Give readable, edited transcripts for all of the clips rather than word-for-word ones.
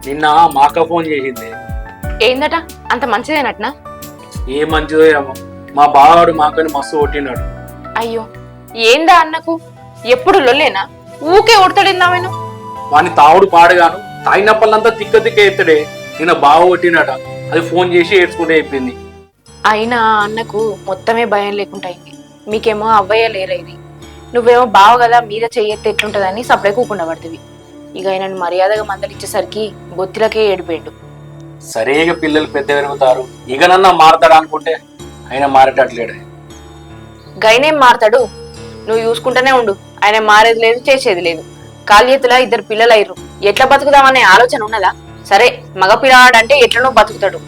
నిన్న మా అక్క ఫోన్ చేసింది. ఏందట అంత మంచిదేనట్నా? ఏ మంచిదో ఏమో, మా బావాడు మా అక్కని మస్తు కొట్టినాడు. అయ్యో ఏందా అన్నకు ఎప్పుడు లొల్లేనా? ఊకే ఉడతడిందామెను. వాని తావుడు పాడగాను తాగినప్పలంతా తిక్క తిక్క ఎత్తడే. నిన్న బావ కొట్టినట. అది ఫోన్ చేసి ఏడ్చుకుంటే చెప్పింది. అయినా అన్నకు మొత్తమే భయం లేకుండా అయింది. మీకేమో అవ్వయ్య లేరేది. నువ్వేమో బావ కదా మీద చెయ్యెత్తే ఎట్లుంటదని సపడే కూకుండా పడుతుంది. ఇక ఆయనను మర్యాదగా మందలిచ్చేసరికి బొత్తిలకే ఏడిపోయాడు. సరేగా పిల్లలు పెద్ద పెరుగుతారు, ఇకనన్నా మారతాడు అనుకుంటే ఆయన మారేటట్లేడు. గైనేం మారతాడు? నువ్వు చూసుకుంటూనే ఉండు. ఆయన మారేది లేదు, చేసేది లేదు. కాళ్ళెత్తులా 2 పిల్లలు అయ్యారు. ఎట్లా బతుకుదామనే ఆలోచన ఉన్నదా? సరే, మగ పిల్లవాడంటే ఎట్లనో బతుకుతాడు.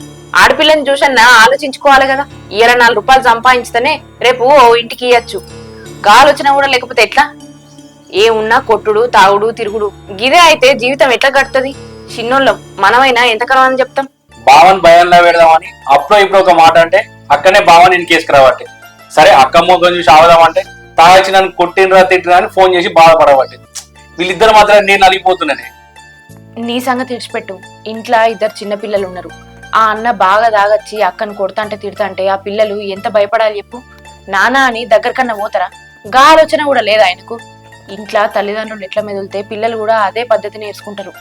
ఆడపిల్లని చూసన్నా ఆలోచించుకోవాలి కదా. 4 రూపాయలు సంపాదించితేనే రేపు ఓ ఇంటికి ఇయ్యచ్చు. ఆలోచన కూడా లేకపోతే ఎట్లా? ఏమున్నా కొట్టుడు, తాగుడు, తిరుగుడు గిదే అయితే జీవితం ఎట్లా గడుతుంది? చిన్నోళ్ళం మనమైనా ఎంతకాలం అని చెప్తాం? బావని భయంలో పెడదామని అప్పుడో ఇప్పుడు ఒక మాట అంటే అక్కనే బావని ఇంకేసుకురాబట్టి. సరే అక్క మొగ్గం చూసి ఆవదామంటే తాగొచ్చి నన్ను కొట్టినరా తిట్టినా అని ఫోన్ చేసి బాధపడబట్టి. వీళ్ళిద్దరు మాత్రం నేను నలిగిపోతున్నానే. నీ సంగతి విడిచిపెట్టు. ఇంట్లో 2 చిన్నపిల్లలు ఉన్నారు. ఆ అన్న బాగా దాగచ్చి అక్కను కొడతాంటే తిడతాంటే ఆ పిల్లలు ఎంత భయపడాలి చెప్పు? నానా అని దగ్గరకన్నా పోతారా? గా ఆలోచన కూడా లేదా ఆయనకు? ఇంట్లో తల్లిదండ్రులు ఎట్లా మెదులుతే పిల్లలు కూడా అదే పద్ధతి నేర్చుకుంటారు.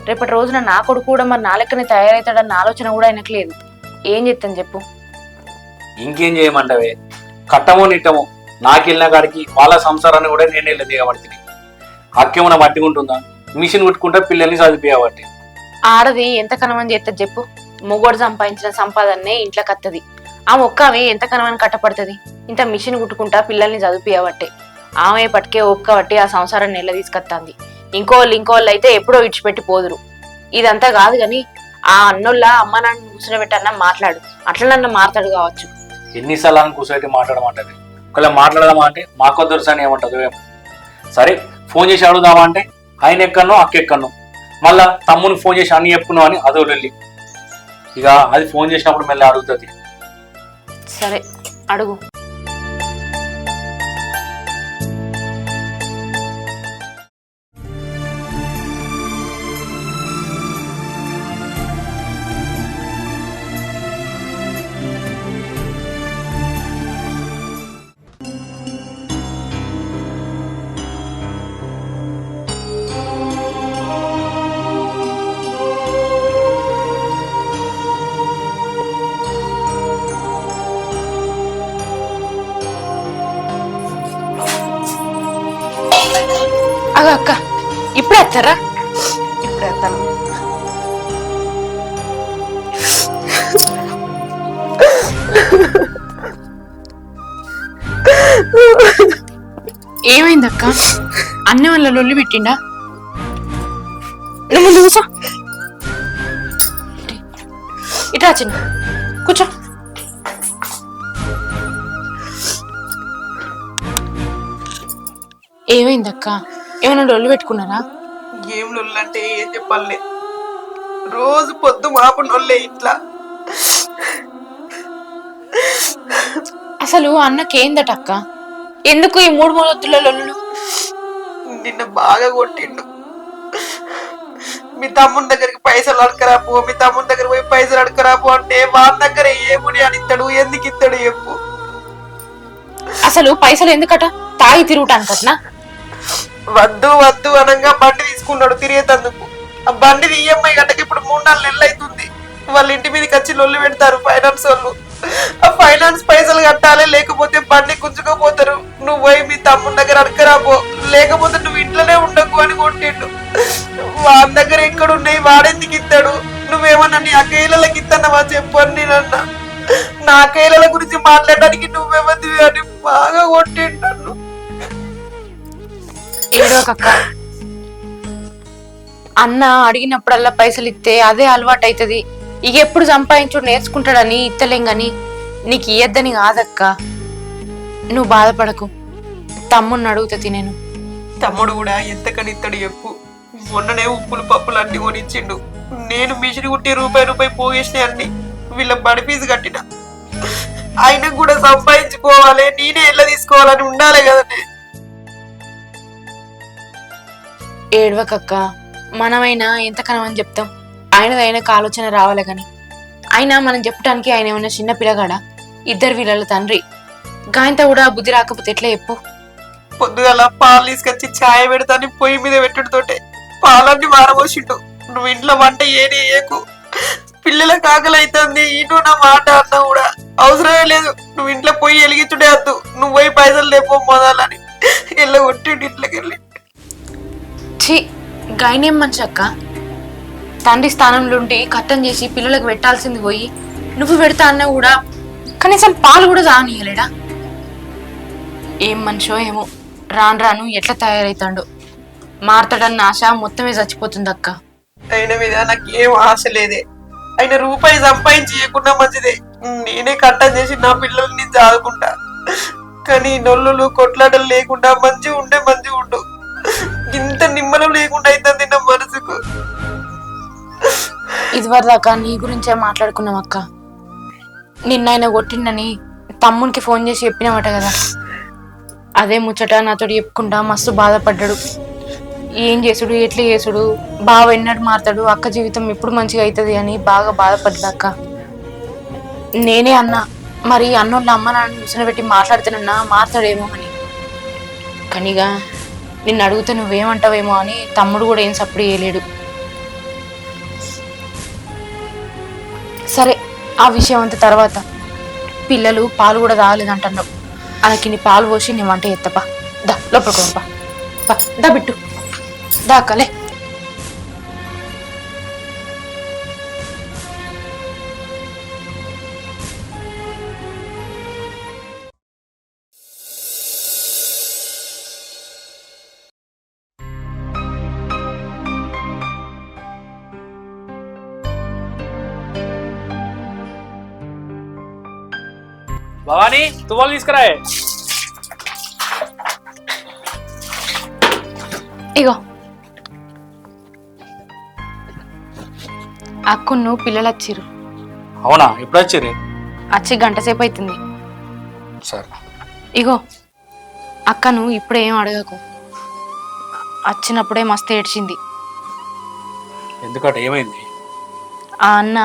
రేపటి రోజున నా కొడుకు కూడా మరి నా లెక్కనే తయారవుతాడన్న ఆలోచన కూడా ఆయనకు లేదు. ఏం చెప్తాను చెప్పు? ఇంకేం చేయమంటావే? కట్టమో నిట్టమో నాకెళ్ళిన కాడికి వాళ్ళ సంసారాన్ని కూడా నేను వెళ్ళి దిగబడుతుంది. అక్కేమన్నా మట్టిగుంటుందా? మిషన్ కుట్టుకుంటే పిల్లల్ని చదివిపోయబట్టి. ఆడది ఎంత కనమని చేస్తుంది చెప్పు? మొగోడు సంపాదించిన సంపాదనే ఇంట్లోకి వస్తుంది. ఆ మొక్కవి ఎంత కనమని కట్టపడుతుంది? ఇంత మిషన్ కుట్టుకుంటా పిల్లల్ని చదివిపోయబట్టే. ఆమె పట్టుకే ఒక్కబట్టి ఆ సంసారాన్ని నెల తీసుకొస్తుంది. ఇంకోళ్ళు అయితే ఎప్పుడో విడిచిపెట్టి పోదురు. ఇదంతా కాదు గాని ఆ అన్నోళ్ళ అమ్మ నాన్న కూర్చోబెట్టన్నా మాట్లాడు. అట్లనన్నా మాట్లాడు కావచ్చు. ఎన్నిసార్లు కూర్చోబెట్టి మాట్లాడమంటది. ఒకవేళ మాట్లాడదామా అంటే మాకు దొరసాని ఏమంటది ఏమో. సరే ఫోన్ చేసి అడుగుదామా అంటే ఆయన ఎక్కడనో అక్క ఎక్కడనో, మళ్ళా తమ్ముని ఫోన్ చేసి అన్ని చెప్పుకున్నావు అని అదో వెళ్ళి. ఇక అది ఫోన్ చేసినప్పుడు మళ్ళీ అడుగుతుంది. సరే అడుగు. అక్క ఇప్పుడే వచ్చారా? ఇప్పుడే వస్తాను. ఏమైందక్క? అన్న వాళ్ళ లొల్లి పెట్టిండా? నువ్వు చూసా ఇట్లా చిన్న కూర్చో. ఏమైందక్క? ఏమైనా లొల్లి పెట్టుకున్నారా? ఏం నొల్లంటే ఏం చెప్పాలే, రోజు పొద్దు మాపు నొల్లే ఇట్లా. అసలు అన్నకేందట అక్క? ఎందుకు ఈ 3 వత్తుల లొల్లులు? నిన్న బాగా కొట్టిండు. మీ తమ్ముని దగ్గరికి పైసలు అడకరాపు, మీ తమ్ముని దగ్గర పోయి పైసలు అడకరాపు అంటే వాళ్ళ దగ్గర ఏముని అని ఇస్తాడు, ఎందుకు ఇస్తాడు చెప్పు? అసలు పైసలు ఎందుకట? తాగి తిరుగుటానికట్నా? వద్దు వద్దు అనగా బండి తీసుకున్నాడు తిరిగేటందుకు. ఆ బండి ఈఎంఐ గట్టకి ఇప్పుడు 3-4 నెలలు అవుతుంది. వాళ్ళ ఇంటి మీదకి వచ్చి లొల్లు పెడతారు ఫైనాన్స్ వాళ్ళు. ఆ ఫైనాన్స్ పైసలు కట్టాలి, లేకపోతే బండి గుంజుకోపోతారు. నువ్వు పోయి మీ తమ్ముని దగ్గర అడకరాపో, లేకపోతే నువ్వు ఇంట్లోనే ఉండకు అని కొట్టిండు. వాడి దగ్గర ఎక్కడున్నాయి, వాడెందుకు ఇస్తాడు? నువ్వేమన్నా నీ అక్కయ్యలకి ఇస్తానవా చెప్పు అని నేనన్నా. నా అక్కయ్యల గురించి మాట్లాడడానికి నువ్వేమది అని బాగా కొట్టిండు. ఏడోకక్క, అన్న అడిగినప్పుడల్లా పైసలు ఇస్తే అదే అలవాటు అవుతుంది. ఇక ఎప్పుడు సంపాదించుడు నేర్చుకుంటాడని ఇత్తలేం గాని నీకు ఇయ్యద్దని కాదక్క. నువ్వు బాధపడకు, తమ్ముడిని అడుగుతుంది నేను. తమ్ముడు కూడా ఎంతకని ఇస్తాడు చెప్పు? మొన్ననే ఉప్పులు పప్పులు అన్ని కొనిచ్చిండు. నేను మిషన్ కుట్టి రూపాయి పోగేసిన అన్ని వీళ్ళ బడి ఫీజు కట్టిన. ఆయనకు కూడా సంపాదించుకోవాలి, నేనే ఎట్లా తీసుకోవాలని ఉండాలి కదండి. ఏడవకక్క, మనమైనా ఎంతకనమని చెప్తాం? ఆయనకు ఆలోచన రావాలి కానీ అయినా మనం చెప్పడానికి ఆయన ఏమన్నా చిన్న పిల్లగాడా? ఇద్దరు వీళ్ళ తండ్రి. గాయంతో కూడా బుద్ధి రాకపోతే ఎట్లా చెప్పు? పొద్దుగల పాలు తీసుకొచ్చి ఛాయ్ పెడతాని పొయ్యి మీద పెట్టుడుతోటే పాలన్నీ మారబోసిండు. నువ్వు ఇంట్లో వంట ఏకు, పిల్లలకు ఆకలి అవుతుంది ఇటు నా మాట అన్నా కూడా అవసరమే లేదు. నువ్వు ఇంట్లో పొయ్యి వెలిగించుడే వద్దు, నువ్వు పోయి పైసలు లేపో మొదలని ఇళ్ళ కొట్టిండు ఇంట్లోకి వెళ్ళి. ఛీ, గాయనేం మంచి అక్క. తండ్రి స్థానంలో ఉండి కట్టం చేసి పిల్లలకు పెట్టాల్సింది పోయి నువ్వు పెడతా అన్నా కూడా కనీసం పాలు కూడా తాగనీయలేడా? ఏం మనిషో ఏమో, రాను రాను ఎట్లా తయారైతాడు. మారతాడన్న ఆశ మొత్తమే చచ్చిపోతుంది అక్క. ఆయన మీద నాకు ఏం ఆశ లేదే. ఆయన రూపాయి సంపాదించి చేయకుండా మంచిదే. నేనే కట్టం చేసి నా పిల్లల్ని చదువుకుంటా. కానీ నొల్లులు కొట్లాటలు లేకుండా మంచిగా ఉండు. ఇంత నిమ్మలం లేకుండా అవుతుంది నా మనసుకు. ఇదివరదాకా నీ గురించే మాట్లాడుకున్నాం అక్క. నిన్న ఆయన కొట్టిండని తమ్మునికి ఫోన్ చేసి చెప్పినామట కదా. అదే ముచ్చట నాతో చెప్పుకుంటా మస్తు బాధపడ్డాడు. ఏం చేసుడు, ఎట్లా చేసుడు, బావ ఎన్నడు మారతాడు, అక్క జీవితం ఎప్పుడు మంచిగా అవుతుంది అని బాగా బాధపడ్డా అక్క. నేనే అన్నా, మరి అన్నోళ్ళ అమ్మ నాన్న ముసలి పెట్టి మాట్లాడుతానన్నా మారతాడేమో అని. కనిగా నిన్ను అడిగితే నువ్వేమంటావేమో అని తమ్ముడు కూడా ఏం సప్పుడు చేయలేడు. సరే, ఆ విషయం అంత తర్వాత. పిల్లలు పాలు కూడా తాగలేదంటున్నావు. ఆయనకి నీ పాలు పోసి నీ వంట ఎత్తపా. దా లోపలికి దా బిట్టు దాకలే. భవానీ తువ్వాలు తీసుకురాయే. ఇగో అక్కును పిల్లలు వచ్చిర్రు. అవునా, ఎప్పుడు వచ్చిర్రు? వచ్చి గంట సేపు అవుతుంది. సరే. ఇగో అక్కను ఇప్పుడే ఏం అడగకు. వచ్చినప్పుడే మస్తు ఏడ్చింది. ఎందుకంటే ఏమైంది? ఆ అన్న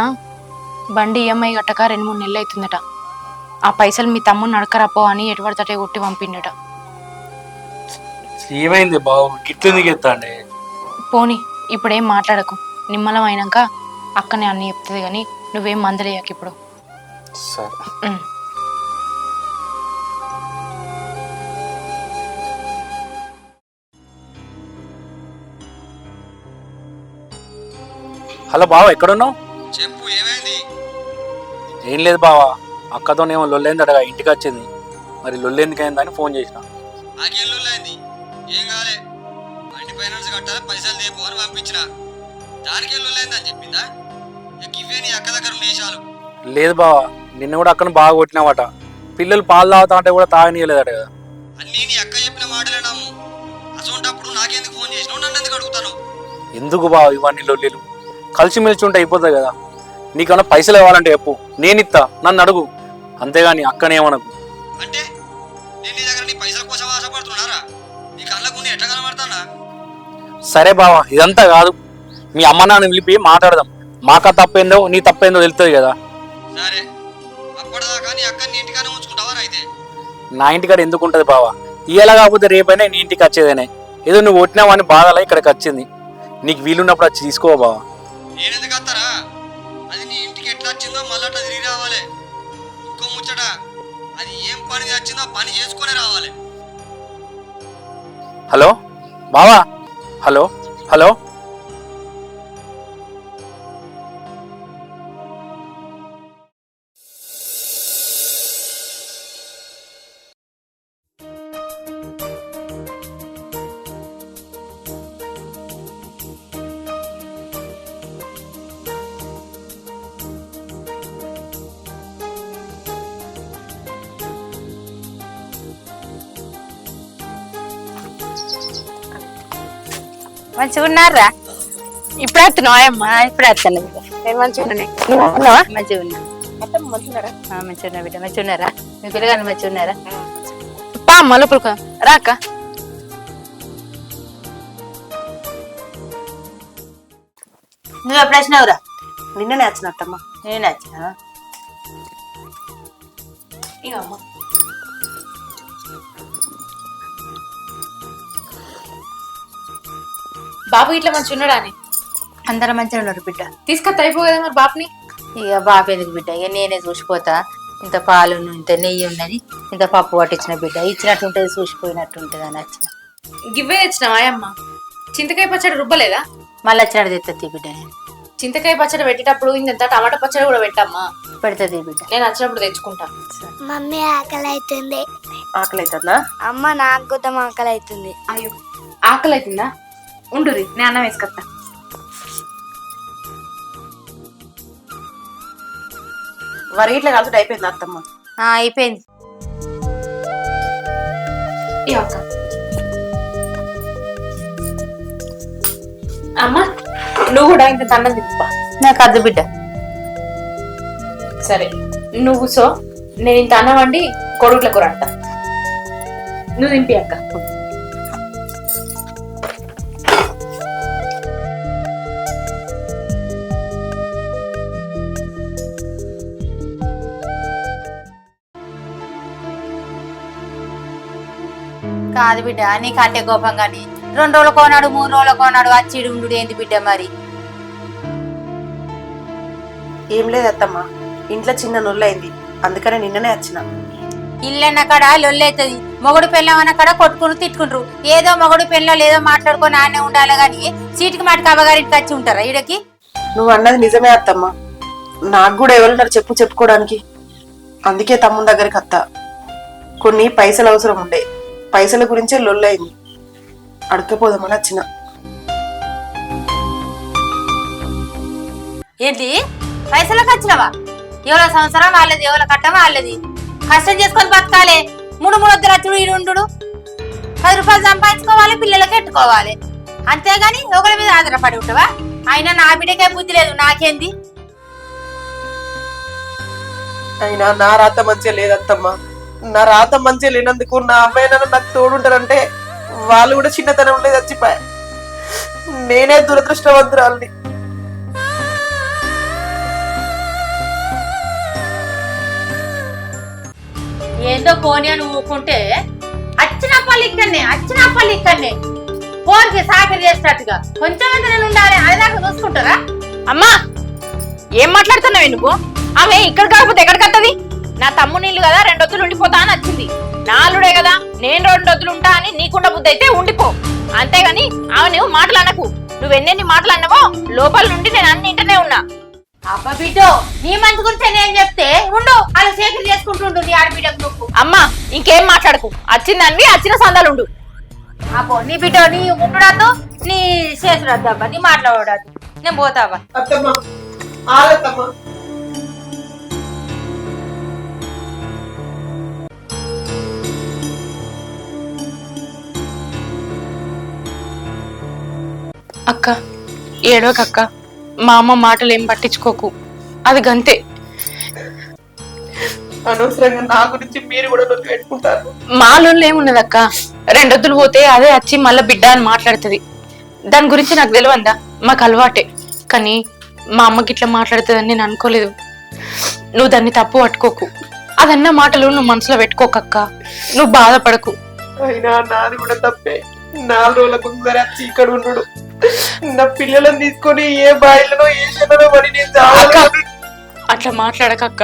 బండి ఈఎంఐ కట్టక 2-3 నెలలు అవుతుందట. ఆ పైసలు మీ తమ్ముని నడకరాపో అని ఎటుపడతటే కొట్టి పంపిండట. ఏమైంది బాబు, గిట్లుంది ఎత్తాండి? పోనీ ఇప్పుడేం మాట్లాడకు. నిమ్మలం అయినాక అక్కనే అన్ని చెప్తుంది కానీ నువ్వేం మందలేయకు ఇప్పుడు. సరే. హలో బావ, ఎక్కడున్నావు? చెప్పు, ఏమైంది? ఏం లేదు బావా, అక్కతోనేమో లొల్లేందటగా, ఇంటికి వచ్చింది. మరి లొల్లెందుకైందని ఫోన్ చేసిన. నాకేం లొల్లైంది? ఏం కాలే, బండి ఫైనాన్స్ కట్టాలి, పైసలు దేపో అని పంపించిన. దానికేం లొల్లైందని చెప్పిందా? ఇవే నీ అక్క దగ్గర వేషాలు. లేదు బావా, నిన్న కూడా అక్కను బాగా కొట్టినావట. పిల్లలు పాలు తాగుతా అంటే కూడా తాగనీయలేదట కదా. అన్నీ నీ అక్క చెప్పిన మాటలే నమ్ము. అసోంటప్పుడు నాకెందుకు ఫోన్ చేసినావు, నన్ను ఎందుకు అడుగుతాను? ఎందుకు బావ ఇవన్నీ లొల్లిలు? కలిసిమెలిసి ఉంటే అయిపోతుంది కదా. నీకన్నా పైసలు ఇవ్వాలంటే చెప్పు, నేనిస్తా, నన్ను అడుగు. అంతేగాని అక్కనేమనకు. అంటే నేను నీ దగ్గర నీ పైసల కోసం ఆశపడుతున్నారా? నీ కళ్ళకు ఎట్లా కనబడతానా? సరే బావా, ఇదంతా కాదు, మీ అమ్మ నాన్న పిలిపి మాట్లాడదాం. మాక తప్పేందో నీ తప్పేందో తెలుస్తుంది కదా. సరే, అప్పటిదాకా నీ అక్కని నీ ఇంటికానే ఉంచుకుంటావా? అయితే నా ఇంటికాడ ఎందుకు ఉంటుంది బావా? ఇయ్యేలా కాకపోతే రేపైనా నీ ఇంటికి వచ్చేదేనే. ఏదో నువ్వు కొట్టినావని బాధలా ఇక్కడికి వచ్చింది. నీకు వీలున్నప్పుడు వచ్చి తీసుకో బావా. నేనెందుకు వస్తారా? అది నీ ఇంటికి ఎట్లా వచ్చిందో మళ్ళీ అట్లా తిరిగి రావాలి. ఇంకో ముచ్చట, అది ఏం పని వచ్చిందో పని చేసుకునే రావాలి. హలో బావా, హలో హలో. మంచిగా ఉన్నారా? ఇప్పుడు వస్తున్నావా అమ్మా? ఇప్పుడు వస్తాను బిడ్డ. నేను మంచిగా మంచిగా ఉన్నా. మంచిగా ఉన్నా బిడ్డ. మంచిగా ఉన్నారా? మీ పిల్లగాని మంచిగా ఉన్నారా? పా అమ్మ లోపలికి రాక. నువ్వు ఎప్పుడు వచ్చినావురా? నిన్ననే వచ్చిన అత్తమ్మ. నేను వచ్చినా. ఇక అమ్మ బాబు ఇట్లా మంచి ఉన్నాడా అని అందరం మంచిగా ఉన్నారు బిడ్డ. తీసుకొత్త అయిపో కదా మరి బాబుని. ఇక బాబు ఎందుకు బిడ్డ, ఇక నేనే చూసిపోతా. ఇంత పాలు ఇంత నెయ్యి ఉన్నది, ఇంత పప్పు పట్టించిన బిడ్డ, ఇచ్చినట్టుంటది చూసిపోయినట్టుంటది అని వచ్చిన. గివ్వే తెచ్చినావా అమ్మ? చింతకాయ పచ్చడి రుబ్బలేదా? మళ్ళీ వచ్చినట్టు తెస్తుంది బిడ్డ. నేను చింతకాయ పచ్చడి పెట్టేటప్పుడు ఇంత టమాటా పచ్చడి కూడా పెట్టమ్మా. పెడుతుంది బిడ్డ. నేను వచ్చినప్పుడు తెచ్చుకుంటా. మమ్మీ ఆకలి అవుతుంది. ఆకలి అవుతుందా? అమ్మ నాకు కూడా ఆకలి అవుతుంది. అయ్యో ఆకలి అవుతుందా? ఉండురి నేను అన్నం వేసుకొస్తా. వరి ఇట్లా కలిసి అయిపోయింది అత్తమ్మ. అయిపోయింది. ఈ అక్క అమ్మ నువ్వు కూడా ఇంత అన్నం తిప్పా. నాకు అద్దు బిడ్డ. సరే నువ్వు సో నేను ఇంత అన్నం వండి కొడుకుల కూర అంట. నువ్వు దింపి అక్క. కాదు బిడ్డ, నీకు అంటే కోపం కానీ 2 రోజులు కోనాడు 3 రోజులు కోనాడు వచ్చి ఉండు ఏంది బిడ్డ మరి? ఏం లేదు అత్తమ్మ, ఇంట్లో చిన్న నొల్లైంది, అందుకనే నిన్ననే వచ్చిన. ఇల్లన్న కాడ లొల్లైతుంది, మొగుడు పెళ్ళమన్న కాడ కొట్టుకుని తిట్టుకుంటారు. ఏదో మొగుడు పెళ్ళం ఏదో మాట్లాడుకొని ఆనే ఉండాలి కానీ సీటుకి మాటికి అవ్వగారింటికి వచ్చి ఉంటారా ఈడకి? నువ్వు అన్నది నిజమే అత్తమ్మ, నాకు కూడా ఎవరున్నారు చెప్పుకోవడానికి. అందుకే తమ్ముని దగ్గరికి అత్త. కొన్ని పైసలు అవసరం ఉండే, పైసల గురించే లొల్లైంది, అడకపోదామని వచ్చిన. ఏంటి పైసలకు వచ్చినవా? ఎవరో సంవత్సరం వాళ్ళది, ఎవరో కట్టం వాళ్ళది. కష్టం చేసుకొని బతకాలి. 3 వద్దరు వచ్చుడు ఈడుండు. 10 రూపాయలు సంపాదించుకోవాలి, పిల్లలకి ఎట్టుకోవాలి. అంతేగాని ఒకరి మీద ఆధారపడి ఉంటావా? అయినా నా బిడ్డకే బుద్ధి లేదు, నాకేంది? అయినా నా రాత మంచిగా లేదత్తమ్మ. నా రాత మంచిగా లేనందుకు నా అమ్మాయి నాకు తోడుంటారంటే వాళ్ళు కూడా చిన్నతనం ఉండే చచ్చిపోయా. నేనే దురదృష్టవంతురాలని. ఏందో పోనీ అని ఊరుకుంటే అచ్చిన పల్లి ఇక్కడనే పోరికి సాకరి చేసినట్టుగా కొంచెం నేను ఉండాలి. అది దాకా చూసుకుంటారా? అమ్మా ఏం మాట్లాడుతున్నావు నువ్వు? ఆమె ఇక్కడ కాకపోతే ఎక్కడికి వస్తుంది? నా తమ్ముని ఇల్లు కదా 2 రోజులు ఉండిపోతా అని వచ్చింది. నాలుడే కదా, నేను 2 రోజులు ఉంటా అని నీకున్న బుద్ధి అయితే ఉండిపో. అంతేగాని ఆమె నువ్వు మాటలు అనకు. నువ్వు ఎన్నెన్ని మాటలు అన్నావో లోపల నుండి నేను అన్ని ఇంటనే ఉన్నా. అబ్బా బిడ్డో, నీ మంచి గురించి నేను చెప్తే ఉండు, అలా సేకరి చేసుకుంటుండు నీ ఆడబిడ్డకు నువ్వు. అమ్మా ఇంకేం మాట్లాడకు, వచ్చిందనివి వచ్చిన సందాలుండు. అబ్బో నీ బిడ్డ నీ ఉండురాదు, నీ చేసురాదు. అబ్బా నీ మాట్లాడరాదు. నేను పోతావా? అత్తమ్మ ఆగత్తమ్మ. అక్క ఏడవకక్క, మా అమ్మ మాటలు ఏం పట్టించుకోకు, అది గంతే. అనవసరంగా నా గురించి మీరు కూడా నొక్కి పెట్టుకుంటారు. మాలో ఏమున్నదక్క, 2 రోజులు పోతే అదే వచ్చి మళ్ళీ బిడ్డ అని మాట్లాడుతుంది. దాని గురించి నాకు తెలియదా? మాకు అలవాటే. కానీ మా అమ్మకి ఇట్లా మాట్లాడుతుందని నేను అనుకోలేదు. నువ్వు దాన్ని తప్పు పట్టుకోకు. అదన్న మాటలు నువ్వు మనసులో పెట్టుకోకక్క, నువ్వు బాధపడకు. అయినా నాది కూడా తప్పే. 4 రోజులకు ఒకసారి వచ్చి ఇక్కడ ఉండు. నా పిల్లలను తీసుకొని ఏ బాయిలనో ఏ చెలలో పడి నేను చావాలి. అట్లా మాట్లాడకక్క.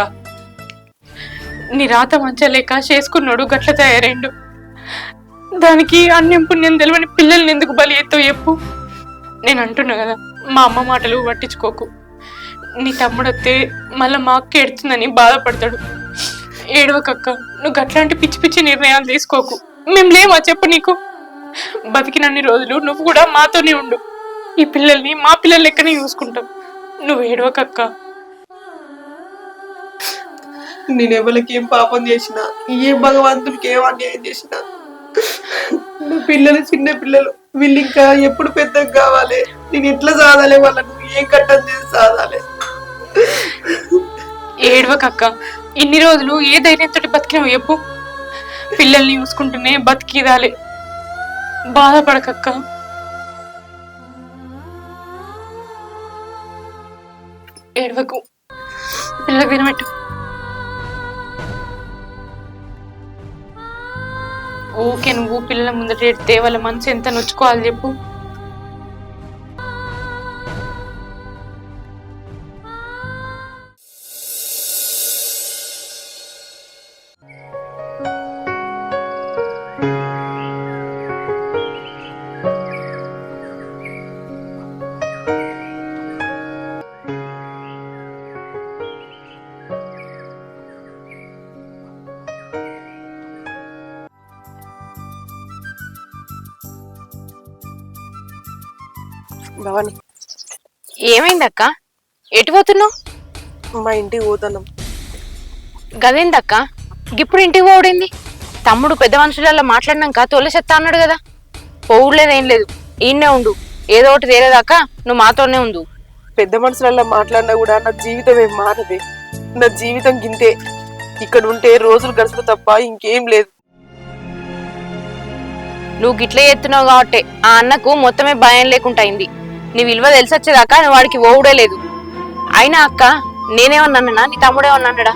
నీ రాత మంచిగా లేక చేసుకున్నాడు గట్ల తయారైండు. దానికి అన్యం పుణ్యం తెలియని పిల్లల్ని ఎందుకు బలి ఎత్తావు చెప్పు? నేను అంటున్నా కదా, మా అమ్మ మాటలు పట్టించుకోకు. నీ తమ్ముడు వస్తే మళ్ళీ మా అక్క ఏడుతుందని బాధపడతాడు. ఏడవకక్క, నువ్వు అట్లాంటి పిచ్చి పిచ్చి నిర్ణయాలు తీసుకోకు. మేము లేవా చెప్పు నీకు? బతికినన్ని రోజులు నువ్వు కూడా మాతోనే ఉండు. ఈ పిల్లల్ని మా పిల్లల లెక్కనే చూసుకుంటాం. నువ్వు ఏడవకక్క. నేను ఎవరికి ఏం పాపం చేసినా, ఏ భగవంతుడికి ఏం అన్యాయం చేసినా, నా పిల్లలు చిన్న పిల్లలు, వీళ్ళు ఇంకా ఎప్పుడు పెద్దగా కావాలి? నేను ఎట్లా సాదాలి వాళ్ళను? ఏం కట్టం చేసి సాదాలి? ఏడవకక్క, ఇన్ని రోజులు ఏ ధైర్యంతో బతికినావు చెప్పు? పిల్లల్ని చూసుకుంటూనే బతికిదాలే, బాధపడకక్క. ఏడవకు, పిల్లలకు తినబెట్టు. ఓకే, నువ్వు పిల్లల ముందట ఎడితే వాళ్ళ మనసు ఎంత నొచ్చుకోవాలి చెప్పు. భవాని, ఏమైందక్క? ఎటు పోతున్నావు? మా ఇంటికి పోతున్నాం. గదేందక్క ఇప్పుడు ఇంటికి పోవడింది? తమ్ముడు పెద్ద మనుషులలో మాట్లాడినాక తోలేసెత్తా అన్నాడు కదా. పోవులేదేం లేదు, ఈయన్నే ఉండు. ఏదో ఒకటి తేలేదాకా నువ్వు మాతోనే ఉండు. పెద్ద మనుషులలో మాట్లాడినా కూడా నా జీవితం ఏం మారదే. నా జీవితం గింతే. ఇక్కడ ఉంటే రోజులు గడుచుడు తప్ప ఇంకేం లేదు. నువ్వు గిట్లే ఎత్తున్నావు కాబట్టి ఆ అన్నకు మొత్తమే భయం లేకుండా అయింది. నీ విలువ తెలిసొచ్చేదాకా నువ్వు వాడికి ఓవుడే లేదు. అయినా అక్క, నేనేమన్నానా నీ తమ్ముడేమన్నాడా?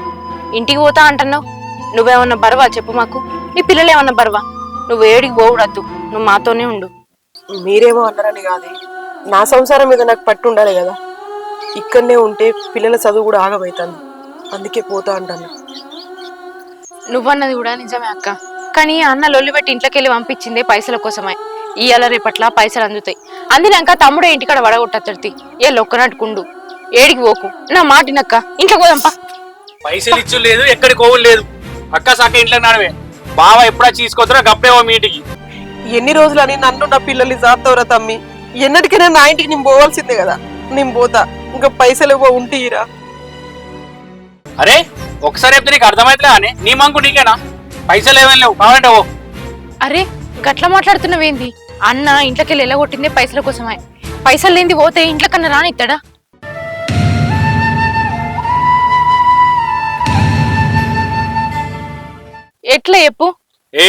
ఇంటికి పోతా అంటున్నావు. నువ్వేమన్నా బరవా చెప్పు మాకు? నీ పిల్లలు ఏమన్నా బరవా? నువ్వు ఏడికి పోవుడద్దు, నువ్వు మాతోనే ఉండు. మీరేమో అన్నారని కాదే, నా సంసారం మీద నాకు పట్టు ఉండాలి కదా. ఇక్కడనే ఉంటే పిల్లల చదువు కూడా ఆగమవుతాను, అందుకే పోతా అంటాను. నువ్వన్నది కూడా నిజమే అక్క, కానీ అన్న లొల్లి పెట్టి ఇంట్లోకి వెళ్ళి పంపించిందే పైసల కోసమే. ఇయ్యాల రేపట్ల పైసలు అందుతాయి. అందినాక తమ్ముడే ఇంటికాడ వడగొట్టతి. ఏ లొక్కనట్టుకుండు, ఏడికి పోకు. నా మాటినక్క, ఇంట్లోకి పోదాంపా. పైసలు ఇచ్చు లేదు, ఎక్కడికి పోవులు లేదు. అక్క సాక ఇంట్లో నడవే. బావ ఎప్పుడా తీసుకొద్దురా గప్పేవో మీ ఇంటికి. ఎన్ని రోజులని నన్ను నా పిల్లల్ని జాతవరా తమ్మి. ఎన్నటికైనా నా ఇంటికి నేను పోవాల్సిందే కదా. నేను పోతా, ఇంకా పైసలు ఉంటీరా. అరే ఒకసారి చెప్తే నీకు అర్థమైతలే అని నీ మంకు నీకేనా? పైసలు ఏమేం లేవు, కావాలంటే ఓ. అరే గట్లా మాట్లాడుతున్నావేంది? అన్న ఇంట్లోకి వెళ్ళి ఎల్లగొట్టిందే పైసల కోసమే. పైసలు లేనిది పోతే ఇంట్లో కన్నా రానిస్తాడా? ఎట్లా చెప్పు? ఏ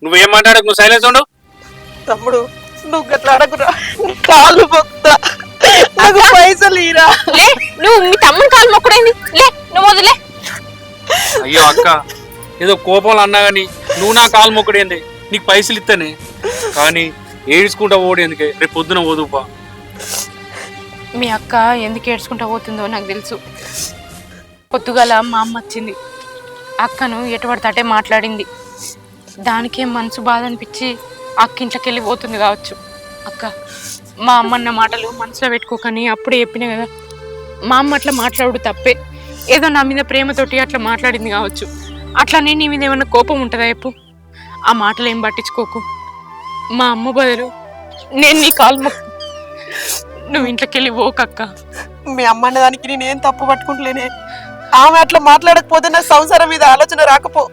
నువ్వేం మాట్లాడకు, నువ్వు సైలెన్స్ ఉండు. తమ్ముడు, నువ్వు గట్లా అడగురా, కాళ్ళు మొక్తా, నాకు పైసలు ఇరా. లే, నువ్వు మీ తమ్ముని కాలు మొక్కుడైంది. లే, నువ్వు వదిలే. అయ్యో అక్క, ఏదో కోపంలో అన్నా గాని నువ్వు నా కాలు మొక్కడేంది? నీకు పైసలు ఇస్తానే, కానీ ఏడ్చుకుంటా ఓడి ఎందుకే? రేపు పొద్దున ఓదుపా. మీ అక్క ఎందుకు ఏడ్చుకుంటా పోతుందో నాకు తెలుసు. పొద్దుగాల మా అమ్మ వచ్చింది, అక్కను ఎటుపడితే మాట్లాడింది. దానికే మనసు బాధ అనిపించి అక్క ఇంట్లోకి వెళ్ళి పోతుంది కావచ్చు. అక్క, మా అమ్మన్న మాటలు మనసులో పెట్టుకోకని అప్పుడే చెప్పినా కదా. మా అమ్మ అట్లా మాట్లాడు తప్పే. ఏదో నా మీద ప్రేమతోటి అట్లా మాట్లాడింది కావచ్చు. అట్లానే నీ మీద ఏమన్నా కోపం ఉంటుందా చెప్పు? ఆ మాటలు ఏం పట్టించుకోకు. మా అమ్మ బదులు నేను నీ కాలు మొక్కు. నువ్వు ఇంట్లోకి వెళ్ళి పోకక్క. మీ అమ్మ అనే దానికి నేనేం తప్పు పట్టుకుంటలేనే. ఆమె అట్లా మాట్లాడకపోతే నా సంసారం మీద ఆలోచన రాకపో.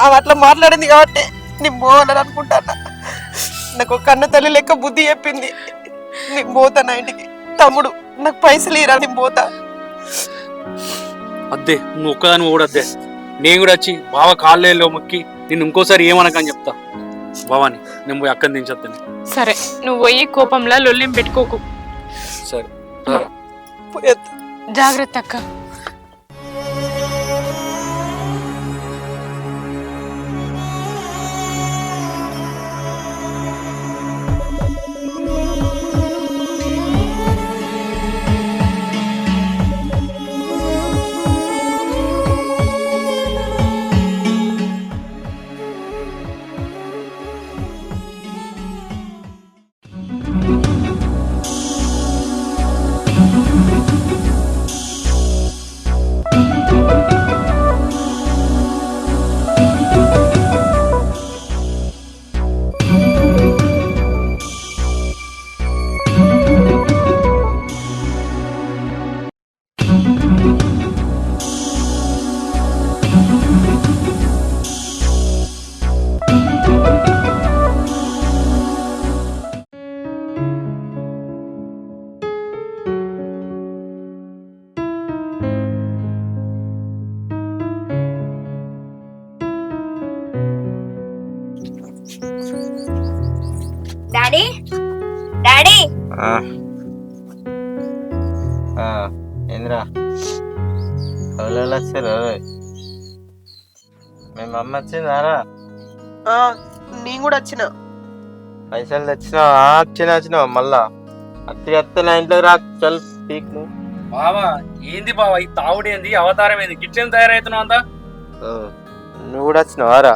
ఆమె అట్లా మాట్లాడింది కాబట్టి నేను పోవాలని అనుకుంటాను. నాకు కన్న తల్లి లెక్క బుద్ధి చెప్పింది. నేను పోతా నా ఇంటికి. తమ్ముడు, నాకు పైసలు ఇరా, నేను పోతా. అద్దే నువ్వు ఒక్కదాని కూడా అద్దే. నేను కూడా వచ్చి బావ కాళ్ళలో మొక్కి నిన్ను ఇంకోసారి ఏమనకని చెప్తా. బావాని నేను పోయి అక్కని దించొద్దని. సరే, నువ్వు పోయి కోపంలో లొల్లేం పెట్టుకోకు. సరే పోయేత్తా. జాగ్రత్త అక్క. డాడీ, డాడీ, ఏంద్రా ఎవరు వచ్చారు? మేము అమ్మ వచ్చిందారా? ఆ, నేను కూడా వచ్చిన. పైసలు తెచ్చినావా? వచ్చినావు మళ్ళా అత్తే నా ఇంట్లో రా. చల్ పీక్ నువ్వు. బావా ఏంది బావా ఈ తావుడు ఏంది అవతారం ఏంది గిట్లేం తయారవుతున్నావు అంతా? నువ్వు కూడా వచ్చినావారా?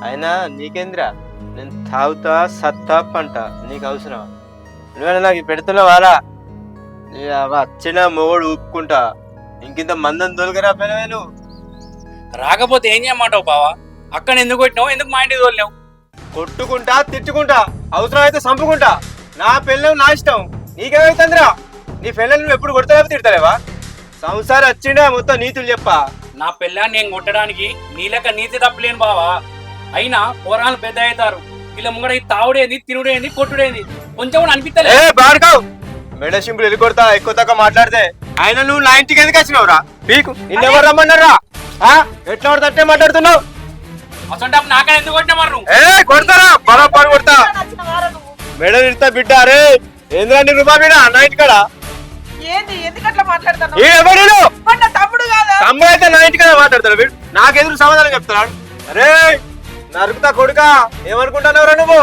అయినా నీకేంద్రా, నేను తాగుతా సత్తా పంట, నీకు అవసరం? నువ్వేనా నాకు పెడుతున్నావారా? వచ్చిన మొగుడు ఊపుకుంటా, ఇంకింత మందం తొలగరాపోయినవే నువ్వు. రాకపోతే ఏం చేయమంటావు బావా? అక్కడ ఎందుకు కొట్టినావు? ఎందుకు మా ఇంటికి తోలినావు? కొట్టుకుంటా తిట్టుకుంటా, అవసరం అయితే చంపుకుంటా. నా పెళ్ళం నా ఇష్టం, నీకేమైతుందిరా? నీ పెళ్ళని నువ్వు ఎప్పుడు కొడతావా తిడతాలేవా? సంసారం వచ్చిండే మొత్తం నీతులు చెప్పా. నా పెళ్ళాన్ని నేను కొట్టడానికి నీ లెక్క నీతి తప్పలేను బావా. అయినా పోరాలు పెద్ద అవుతారు, వీళ్ళ ముంగడ ఈ తావుడేంది, తినుడేంది, కొట్టుడేంది కొంచెం కూడా అనిపిస్తలే. బాడుకావు మెడ సింపుల్ వెళ్ళి కొడతా ఎక్కువ తక్కువ మాట్లాడితే. ఆయన నువ్వు నా ఇంటికి ఎందుకు వచ్చినావురా? పీకు నిన్నెవరు రమ్మన్నారా? ఎట్లా తట్టే మాట్లాడుతున్నావు? అసలు నాకని ఎందుకు కొట్టినా నువ్వు? కొడతారా? బరాబర్ కొడతా. మెడ నిడతా బిడ్డ. అరే ఏంద్రా నీ రూపాయి బిడ్డ నా ఇంటికాడ? ఏంది ఎందుకట్లా మాట్లాడతాను? ఎవరు తమ్ముడు కాదా? తమ్ముడు అయితే నా ఇంటికాడ మాట్లాడతాడు వీడు, నాకెదురు సమాధానం చెప్తున్నాడు. అరే నరుకుతా కొడుకా, ఏమనుకుంటానవరా నువ్వు?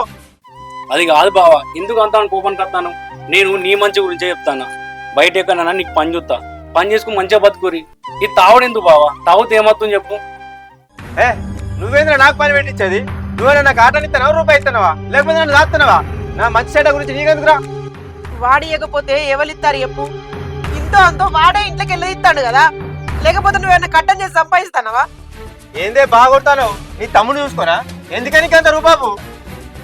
అది కాదు బావా, ఎందుకు అంత కోపానికి వస్తాను? నేను నీ మంచి గురించే చెప్తాను. బయట ఎక్కడన్నా నీకు పని చూస్తా, పని చేసుకుని మంచిగా బతుకురి. ఈ తావుడు ఎందుకు బావా? తావుతే ఏమవుతుంది చెప్పు? నువ్వేంద్ర నాకు పని పెట్టించేది? నువ్వేనా నాకు ఆటని ఇస్తానవా, రూపాయి ఇస్తానవా, లేకపోతే నన్ను దాస్తున్నావా? నా మంచి చెడ్డ గురించి నీకెందుకురా? వాడి ఇవ్వకపోతే ఎవరిస్తారు చెప్పు? ఇంతో అంతో వాడే ఇంట్లోకి వెళ్ళి ఇస్తాడు కదా, లేకపోతే నువ్వేమైనా కట్టం చేసి సంపాదిస్తానవా? ఏందే బాగొడతాను? నీ తమ్ముడు చూసుకోరా? ఎందుకని అంత రూపాపు?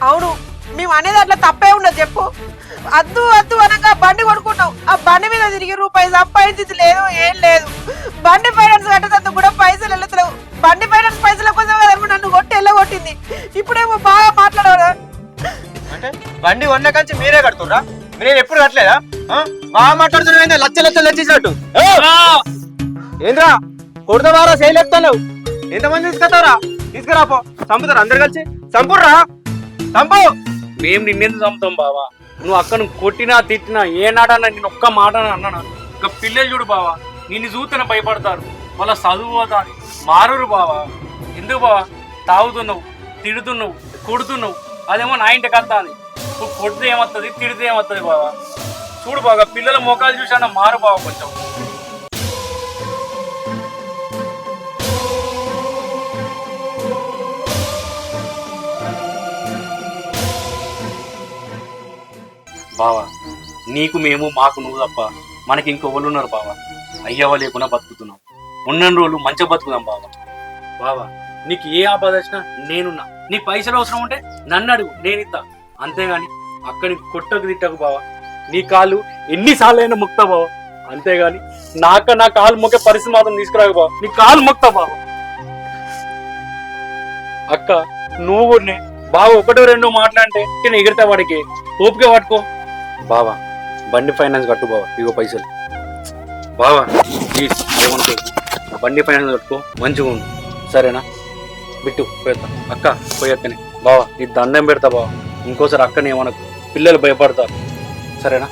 అవును, మేము అనేది అట్లా తప్పే ఉండదు చెప్పు. అద్దు అద్దు అనగా బండి కొనుక్కున్నావు, ఆ బండి మీద తిరిగి రూపాయి సంపాదించింది లేదు, ఏం లేదు. బండి ఫైనాన్స్ కట్టేందుకు కూడా పైసలు వెళ్ళలేవు. బండి ఫైనాన్స్ పైసల కోసం కదా నన్ను కొట్టి వెళ్ళగొట్టింది. ఇప్పుడేమో బాగా మాట్లాడవరా? అంటే బండి ఉన్న కంచి మీరే కడుతుర్రా? నేను ఎప్పుడు కట్టలేదా? బాగా మాట్లాడుతున్నా, లచ్చ లచ్చలు లచ్చేసినట్టు. ఏంద్రా కొడతావారా? చేయలేపుతాను. ఎంతమంది తీసుకొస్తావురా? తీసుకురాపో, చంపుతారు అందరు కలిసి. చంపుర్రా, చంపు. మేము నిన్నెందుకు చంపుతాం బావా? నువ్వు అక్కను కొట్టినా తిట్టినా ఏ నాటన్నా నేను ఒక్క మాట అన్నాను. ఇంకా పిల్లలు చూడు బావా, నిన్ను చూస్తేనే భయపడతారు. వాళ్ళ చదువు పోతా మారురు బావా. ఎందుకు బావా తాగుతున్నావు, తిడుతున్నావు, కొడుతున్నావు? అదేమో నా ఇంటికి వస్తా అని. నువ్వు కొడితే ఏమవుతుంది, తిడితే ఏమవుతుంది బావా? చూడు బాగా పిల్లల మోకాలు చూసానా మారు బావా కొంచెం. బావా నీకు మేము, మాకు నువ్వు తప్ప మనకి ఇంకొకళ్ళు ఉన్నారు బావా. అయ్యవ లేకుండా బతుకుతున్నాం. ఉన్న రోజులు మంచిగా బతుకుదాం బావా. బావా నీకు ఏ ఆపద వచ్చినా నేనున్నా. నీ పైసలు అవసరం ఉంటే నన్ను అడుగు, నేను ఇస్తా. అంతేగాని అక్కడికి కొట్టకు తిట్టకు బావా. నీ కాళ్ళు ఎన్నిసార్లు అయినా మొక్తా బావా. అంతేగాని నా కాలు మొక్కే పరిస్థితి మాత్రం తీసుకురావు బావా. నీ కాలు మొక్తా బావా. అక్క నువ్వు కూడా బావా ఒకటో రెండో మాట్లాడితే నేను ఎగిరితే వాడికి ఓపిక పట్టుకో బావా. బండి ఫైనాన్స్ కట్టు బావా, ఇగో పైసలు బావా. ప్లీజ్ ఏమనుకో, బండి ఫైనాన్స్ కట్టుకో, మంచిగా ఉండు సరేనా? బిట్టు పోయేస్తా అక్క, పోయేత్తనే బావా. నీ దండం పెడతా బావా, ఇంకోసారి అక్కనే ఏమనకు, పిల్లలు భయపడతారు సరేనా?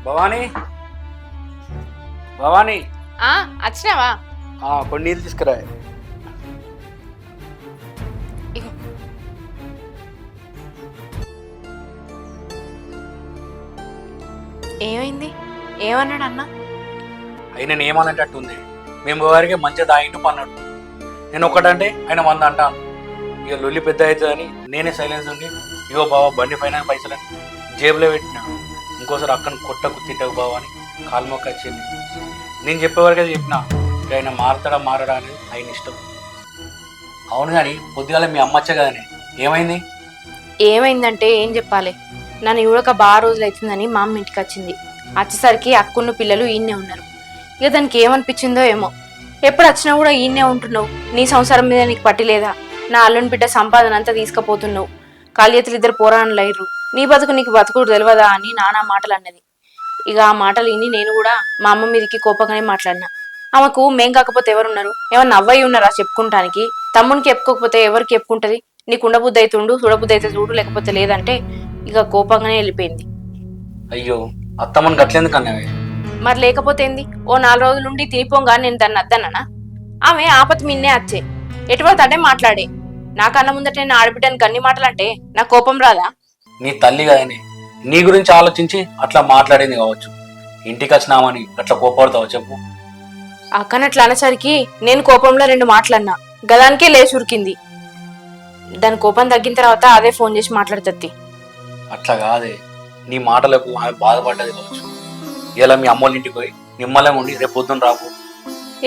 భవానీ, భవానీ వచ్చినావా? కొన్ని నీళ్ళు తీసుకురా. ఇగో ఏమైంది? ఏమన్నాడు అన్న? ఆయన ఏమన్నట్టు ఉంది. మేము వారికి మంచిగా తాగింటూ పన్నాడు. నేను ఒకటంటే ఆయన 100 అంటాను. ఇక లొల్లి పెద్ద అవుతుందని నేనే సైలెన్స్ ఉండి ఇగో బావా బండి పైన పైసలని జేబులో పెట్టినా. ఇంకోసారి అక్కను కొట్టకు తిట్టకు బావా అని కాలు మొక్క వచ్చింది. నేను చెప్పేవారికైతే చెప్పినా, ఇక ఆయన మారతాడా మారడా అనేది ఆయన ఇష్టం. అవును కానీ పొద్దుగాల మీ అమ్మచ్చ కదని ఏమైంది? ఏమైందంటే ఏం చెప్పాలి, నన్ను చూడక బాగా రోజులు అవుతుందని మా అమ్మ ఇంటికి వచ్చింది. వచ్చేసరికి అక్కున్న పిల్లలు ఈయనే ఉన్నారు. ఇక దానికి ఏమనిపించిందో ఏమో, ఎప్పుడు వచ్చినా కూడా ఈయనే ఉంటున్నావు, నీ సంసారం మీద నీకు పట్టి లేదా, నా అల్లుని బిడ్డ సంపాదన అంతా తీసుకుపోతున్నావు, కాళ్ళేతులు 2 పోరాణులు అయ్యారు, నీ బతుకు నీకు బతుకుడు తెలియదా అని నానా మాటలు అన్నది. ఇక ఆ మాటలు విని నేను కూడా మా అమ్మ మీదకి కోపంగానే మాట్లాడినా. ఆమెకు మేం కాకపోతే ఎవరున్నారు? ఏమన్నా అవ్వయి ఉన్నారా చెప్పుకుంటానికి? తమ్మునికి చెప్పుకోకపోతే ఎవరికి చెప్పుకుంటది? నీకు ఉండబుద్ధి అవుతుండు, చూడబుద్ధి అయితే చూడు, లేకపోతే లేదంటే ఇక కోపంగానే వెళ్ళిపోయింది. అయ్యో అత్తమ్మని గట్లేందుకు అన్నావే? మరి లేకపోతే ఏంది? ఓ 4 రోజుల నుండి తినిపోంగా నేను దాన్ని అద్దన్నానా? ఆమె ఆపత మిన్నే వచ్చే ఎటువంటి అంటే మాట్లాడే. నాకన్న ముందట నేను ఆడబిడ్డానికి అన్ని మాటలంటే నా కోపం రాదా? నీ తల్లి కదనే, నీ గురించి ఆలోచించి అట్లా మాట్లాడింది కావచ్చు. ఇంటికి వచ్చినామని అట్లా కోపడతావు చెప్పు? అక్కనట్లా అనేసరికి నేను కోపంలో 2 మాటలన్నా, గదానికే లేచి ఉరికింది. దాని కోపం తగ్గిన తర్వాత అదే ఫోన్ చేసి మాట్లాడుతుంది. అట్లా కాదే, నీ మాటలకు ఆమె బాధపడ్డది కావచ్చు. ఇలా మీ అమ్మోళ్ళ ఇంటికి పోయి నిమ్మలంగా ఉండి రేపు పొద్దున్న రాకు.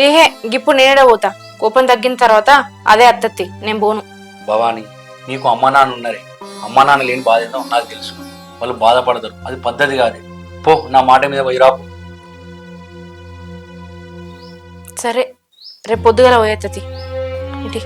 ఏహే ఇప్పుడు నేనే పోతా. కోపం తగ్గిన తర్వాత అదే అత్తత్తి, నేను పోను. భవాని, నీకు అమ్మ నాన్న ఉన్నారే, అమ్మ నాన్న లేని బాధ ఏదో నాకు తెలుసు. వాళ్ళు బాధపడతారు, అది పద్ధతి కాదు. పో, నా మాట మీద పోయి రాకు. సరే రేపు పొద్దుగల పోయేత్తతి ఇటీ.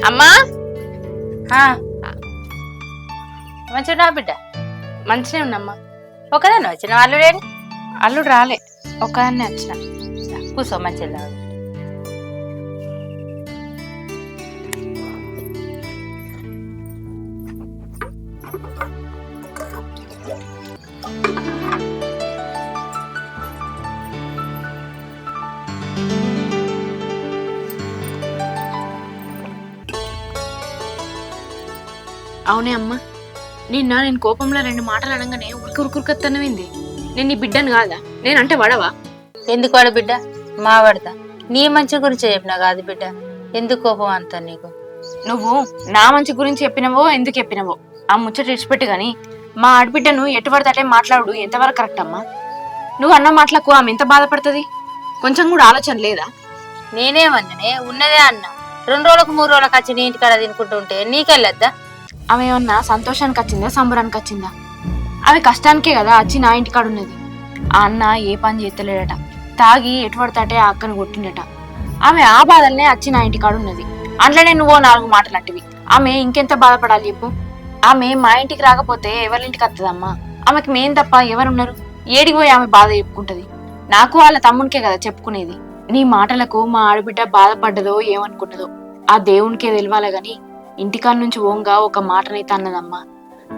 అమ్మా మంచిగా బిడ్డ? మంచినే ఉన్నమ్మా. ఒకదాన్ని వచ్చిన అల్లుడేడు? అల్లుడు రాలే, ఒక్కదాన్నే వచ్చిన. కూర్చో మంచిగా. అవునే అమ్మా, నేను కోపంలో 2 మాటలు అనగానే ఉరుకురుకురుకత్తనవింది. నేను నీ బిడ్డను కాదా? నేనంటే వడవా? ఎందుకు వాడు బిడ్డ? మా వాడతా. నీ మంచి గురించి చెప్పినా కాదు బిడ్డ. ఎందుకు కోపం అంతా నీకు? నువ్వు నా మంచి గురించి చెప్పినవో ఎందుకు చెప్పినవో ఆ ముచ్చట ఇచ్చిపెట్టు గాని, మా ఆడబిడ్డను ఎటుపడితే అట్లే మాట్లాడు ఎంతవరకు కరెక్ట్ అమ్మా? నువ్వు అన్న మాటలకు ఆమె ఎంత బాధపడుతుంది? కొంచెం కూడా ఆలోచన లేదా? నేనేమన్నానే? ఉన్నదే అన్న. 2 రోజులకు 3 రోజులకు వచ్చి నీ ఇంటికాడ తినుకుంటుంటే నీకెళ్ళద్దా? ఆమె ఏమన్నా సంతోషానికి వచ్చిందా, సంబరానికి వచ్చిందా? ఆమె కష్టానికే కదా వచ్చి నా ఇంటికాడ ఉన్నది. ఆ అన్న ఏ పని చేస్తలేడట, తాగి ఎటుపడతాటే ఆ అక్కను కొట్టిండట. ఆమె ఆ బాధలనే వచ్చి నా ఇంటికాడ ఉన్నది. అందులోనే నువ్వు 4 మాటలు అంటివి. ఆమె ఇంకెంత బాధపడాలి చెప్పు? ఆమె మా ఇంటికి రాకపోతే ఎవరింటికి వస్తుందమ్మా? ఆమెకి మేం తప్ప ఎవరున్నారు? ఏడికి పోయి ఆమె బాధ చెప్పుకుంటది? నాకు వాళ్ళ తమ్మునికే కదా చెప్పుకునేది. నీ మాటలకు మా ఆడబిడ్డ బాధపడ్డదో ఏమనుకున్నదో ఆ దేవునికే తెలియాలి గాని, ఇంటికాడ నుంచి ఓంగా ఒక మాటనైతే అన్నదమ్మా.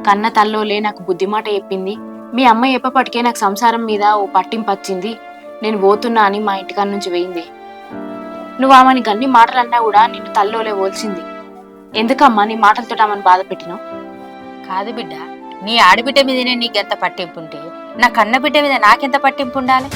కన్న తల్లోలే నాకు బుద్ధి మాట చెప్పింది. మీ అమ్మ చెప్పపటికే నాకు సంసారం మీద ఓ పట్టింపు వచ్చింది. నేను పోతున్నా అని మా ఇంటికాడ నుంచి వేయింది. నువ్వు ఆమెని గన్ని మాటలు అన్నా కూడా నిన్ను తల్లోలే పోల్చింది. ఎందుకమ్మా నీ మాటలతో ఆమెను బాధ పెట్టినావు? కాదు బిడ్డ, నీ ఆడబిడ్డ మీదనే నీకెంత పట్టింపు ఉంటే నా కన్న బిడ్డ మీద నాకెంత పట్టింపు ఉండాలి?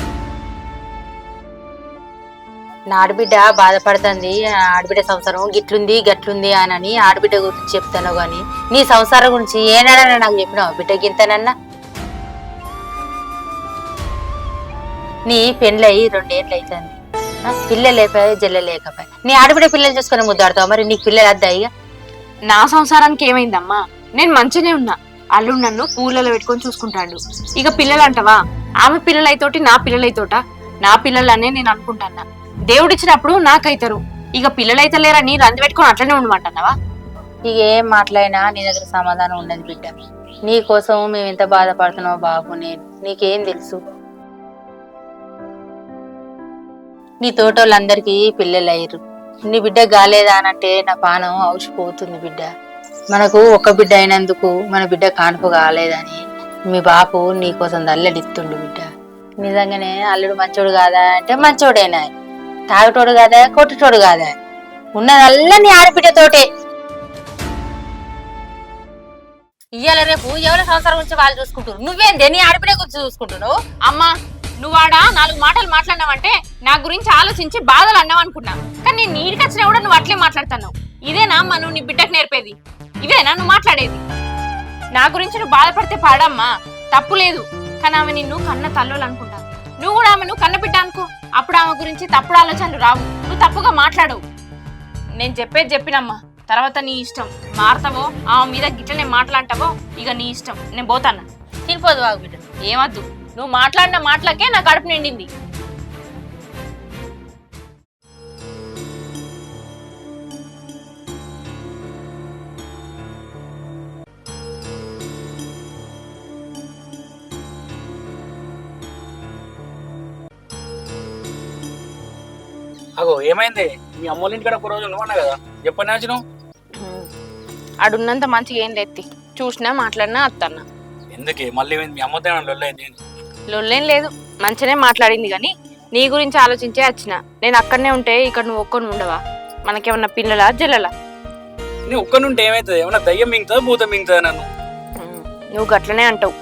నా ఆడబిడ్డ బాధపడుతుంది, ఆడబిడ్డ సంసారం గిట్లుంది గట్లుంది అని ఆడబిడ్డ గురించి చెప్తాను గాని నీ సంసారం గురించి ఏనాడన్నా నాకు చెప్పినావు బిడ్డ గింతనన్నా? నీ పెళ్ళయి 2 ఏళ్ళు అవుతుంది, పిల్లలు లేకపోయి జల్ల లేకపోయి నీ ఆడబిడ్డ పిల్లలు చూసుకుని ముద్దాడుతావు. మరి నీకు పిల్లలు వద్దా? ఇక నా సంసారానికి ఏమైందమ్మా? నేను మంచిగానే ఉన్నా. అల్లుడు నన్ను పూలలో పెట్టుకొని చూసుకుంటాడు. ఇక పిల్లలు అంటవా? ఆమె పిల్లలైతోటి నా పిల్లలైతోట? నా పిల్లలనే నేను అనుకుంటాన్నా. దేవుడిచ్చినప్పుడు నాకైతారు, ఇక పిల్లలైతే లేరని రంది పెట్టుకొని అట్లనే ఉండమంటున్నావా? ఇక ఏం మాట్లాడినా నీ దగ్గర సమాధానం ఉన్నది బిడ్డ. నీ కోసం మేము ఎంత బాధపడుతున్నావు బాబు, నేను నీకేం తెలుసు? నీ తోటోళ్ళందరికీ పిల్లలు అయ్యారు, నీ బిడ్డ కాలేదా అనంటే నా పానం ఔషిపోతుంది బిడ్డ. మనకు ఒక బిడ్డ అయినందుకు మన బిడ్డ కానుపు కాలేదని మీ బాపు నీ కోసం దల్లడిస్తుండు బిడ్డ. నిజంగానే అల్లుడు మంచోడు కాదా అంటే మంచోడేనా? తాగుటోడు కాదా, కొట్టుటోడు కాదా? ఉన్నదల్లా నీ ఆడబిడ్డతోటే. ఇయ్యాల రేపు ఎవరి సంవత్సరం గురించి వాళ్ళు చూసుకుంటారు, నువ్వేందే నీ ఆడబిడ్డ గురించి చూసుకుంటున్నావు? అమ్మా నువ్వాడ 4 మాటలు మాట్లాడినావంటే నా గురించి ఆలోచించి బాధలు అన్నావు అనుకున్నా. కానీ నేను నీడికి వచ్చినా కూడా నువ్వు అట్లే మాట్లాడుతున్నావు. ఇదేనా అమ్మా నువ్వు నీ బిడ్డకు నేర్పేది? ఇవేనా నువ్వు మాట్లాడేది? నా గురించి నువ్వు బాధపడితే పాడమ్మా, తప్పు లేదు. కానీ ఆమె నిన్ను కన్న తల్లోలు అనుకుంటా. నువ్వు కూడా ఆమె నువ్వు కన్న బిడ్డ అనుకో, అప్పుడు ఆమె గురించి తప్పుడు ఆలోచనలు రావు. నువ్వు తప్పుగా మాట్లాడవు. నేను చెప్పేది చెప్పినమ్మా, తర్వాత నీ ఇష్టం. మారతావో ఆమె మీద గిట్లనే మాట్లాంటావో ఇక నీ ఇష్టం. నేను పోతాను. తినిపోదు బాగు బిడ్డ. ఏమద్దు, నువ్వు మాట్లాడిన మాటలకే నా కడుపు నిండింది. అగో ఏమైంది? మీ అమ్మోళ్ళ ఇంటికాడ ఒక రోజు నువ్వన్నా కదా, చెప్పని వచ్చినావు. అడున్నంత మంచిగా ఏం లేత్తి, చూసినా మాట్లాడినా అత్తన్నా. ఎందుకే మళ్ళీ మీ అమ్మతో లొల్లైంది? లొల్లేం లేదు, మంచిగానే మాట్లాడింది. కానీ నీ గురించి ఆలోచించే వచ్చిన. నేను అక్కడనే ఉంటే ఇక్కడ నువ్వు ఒక్కని ఉండవా? మనకేమన్నా పిల్లలా జల్లలా? నేను ఒక్కనుంటే ఏమవుతుంది? ఏమన్నా దయ్యం మింగుతుందా భూతం మింగుతుందా నన్ను? నువ్వు గట్లనే అంటావు.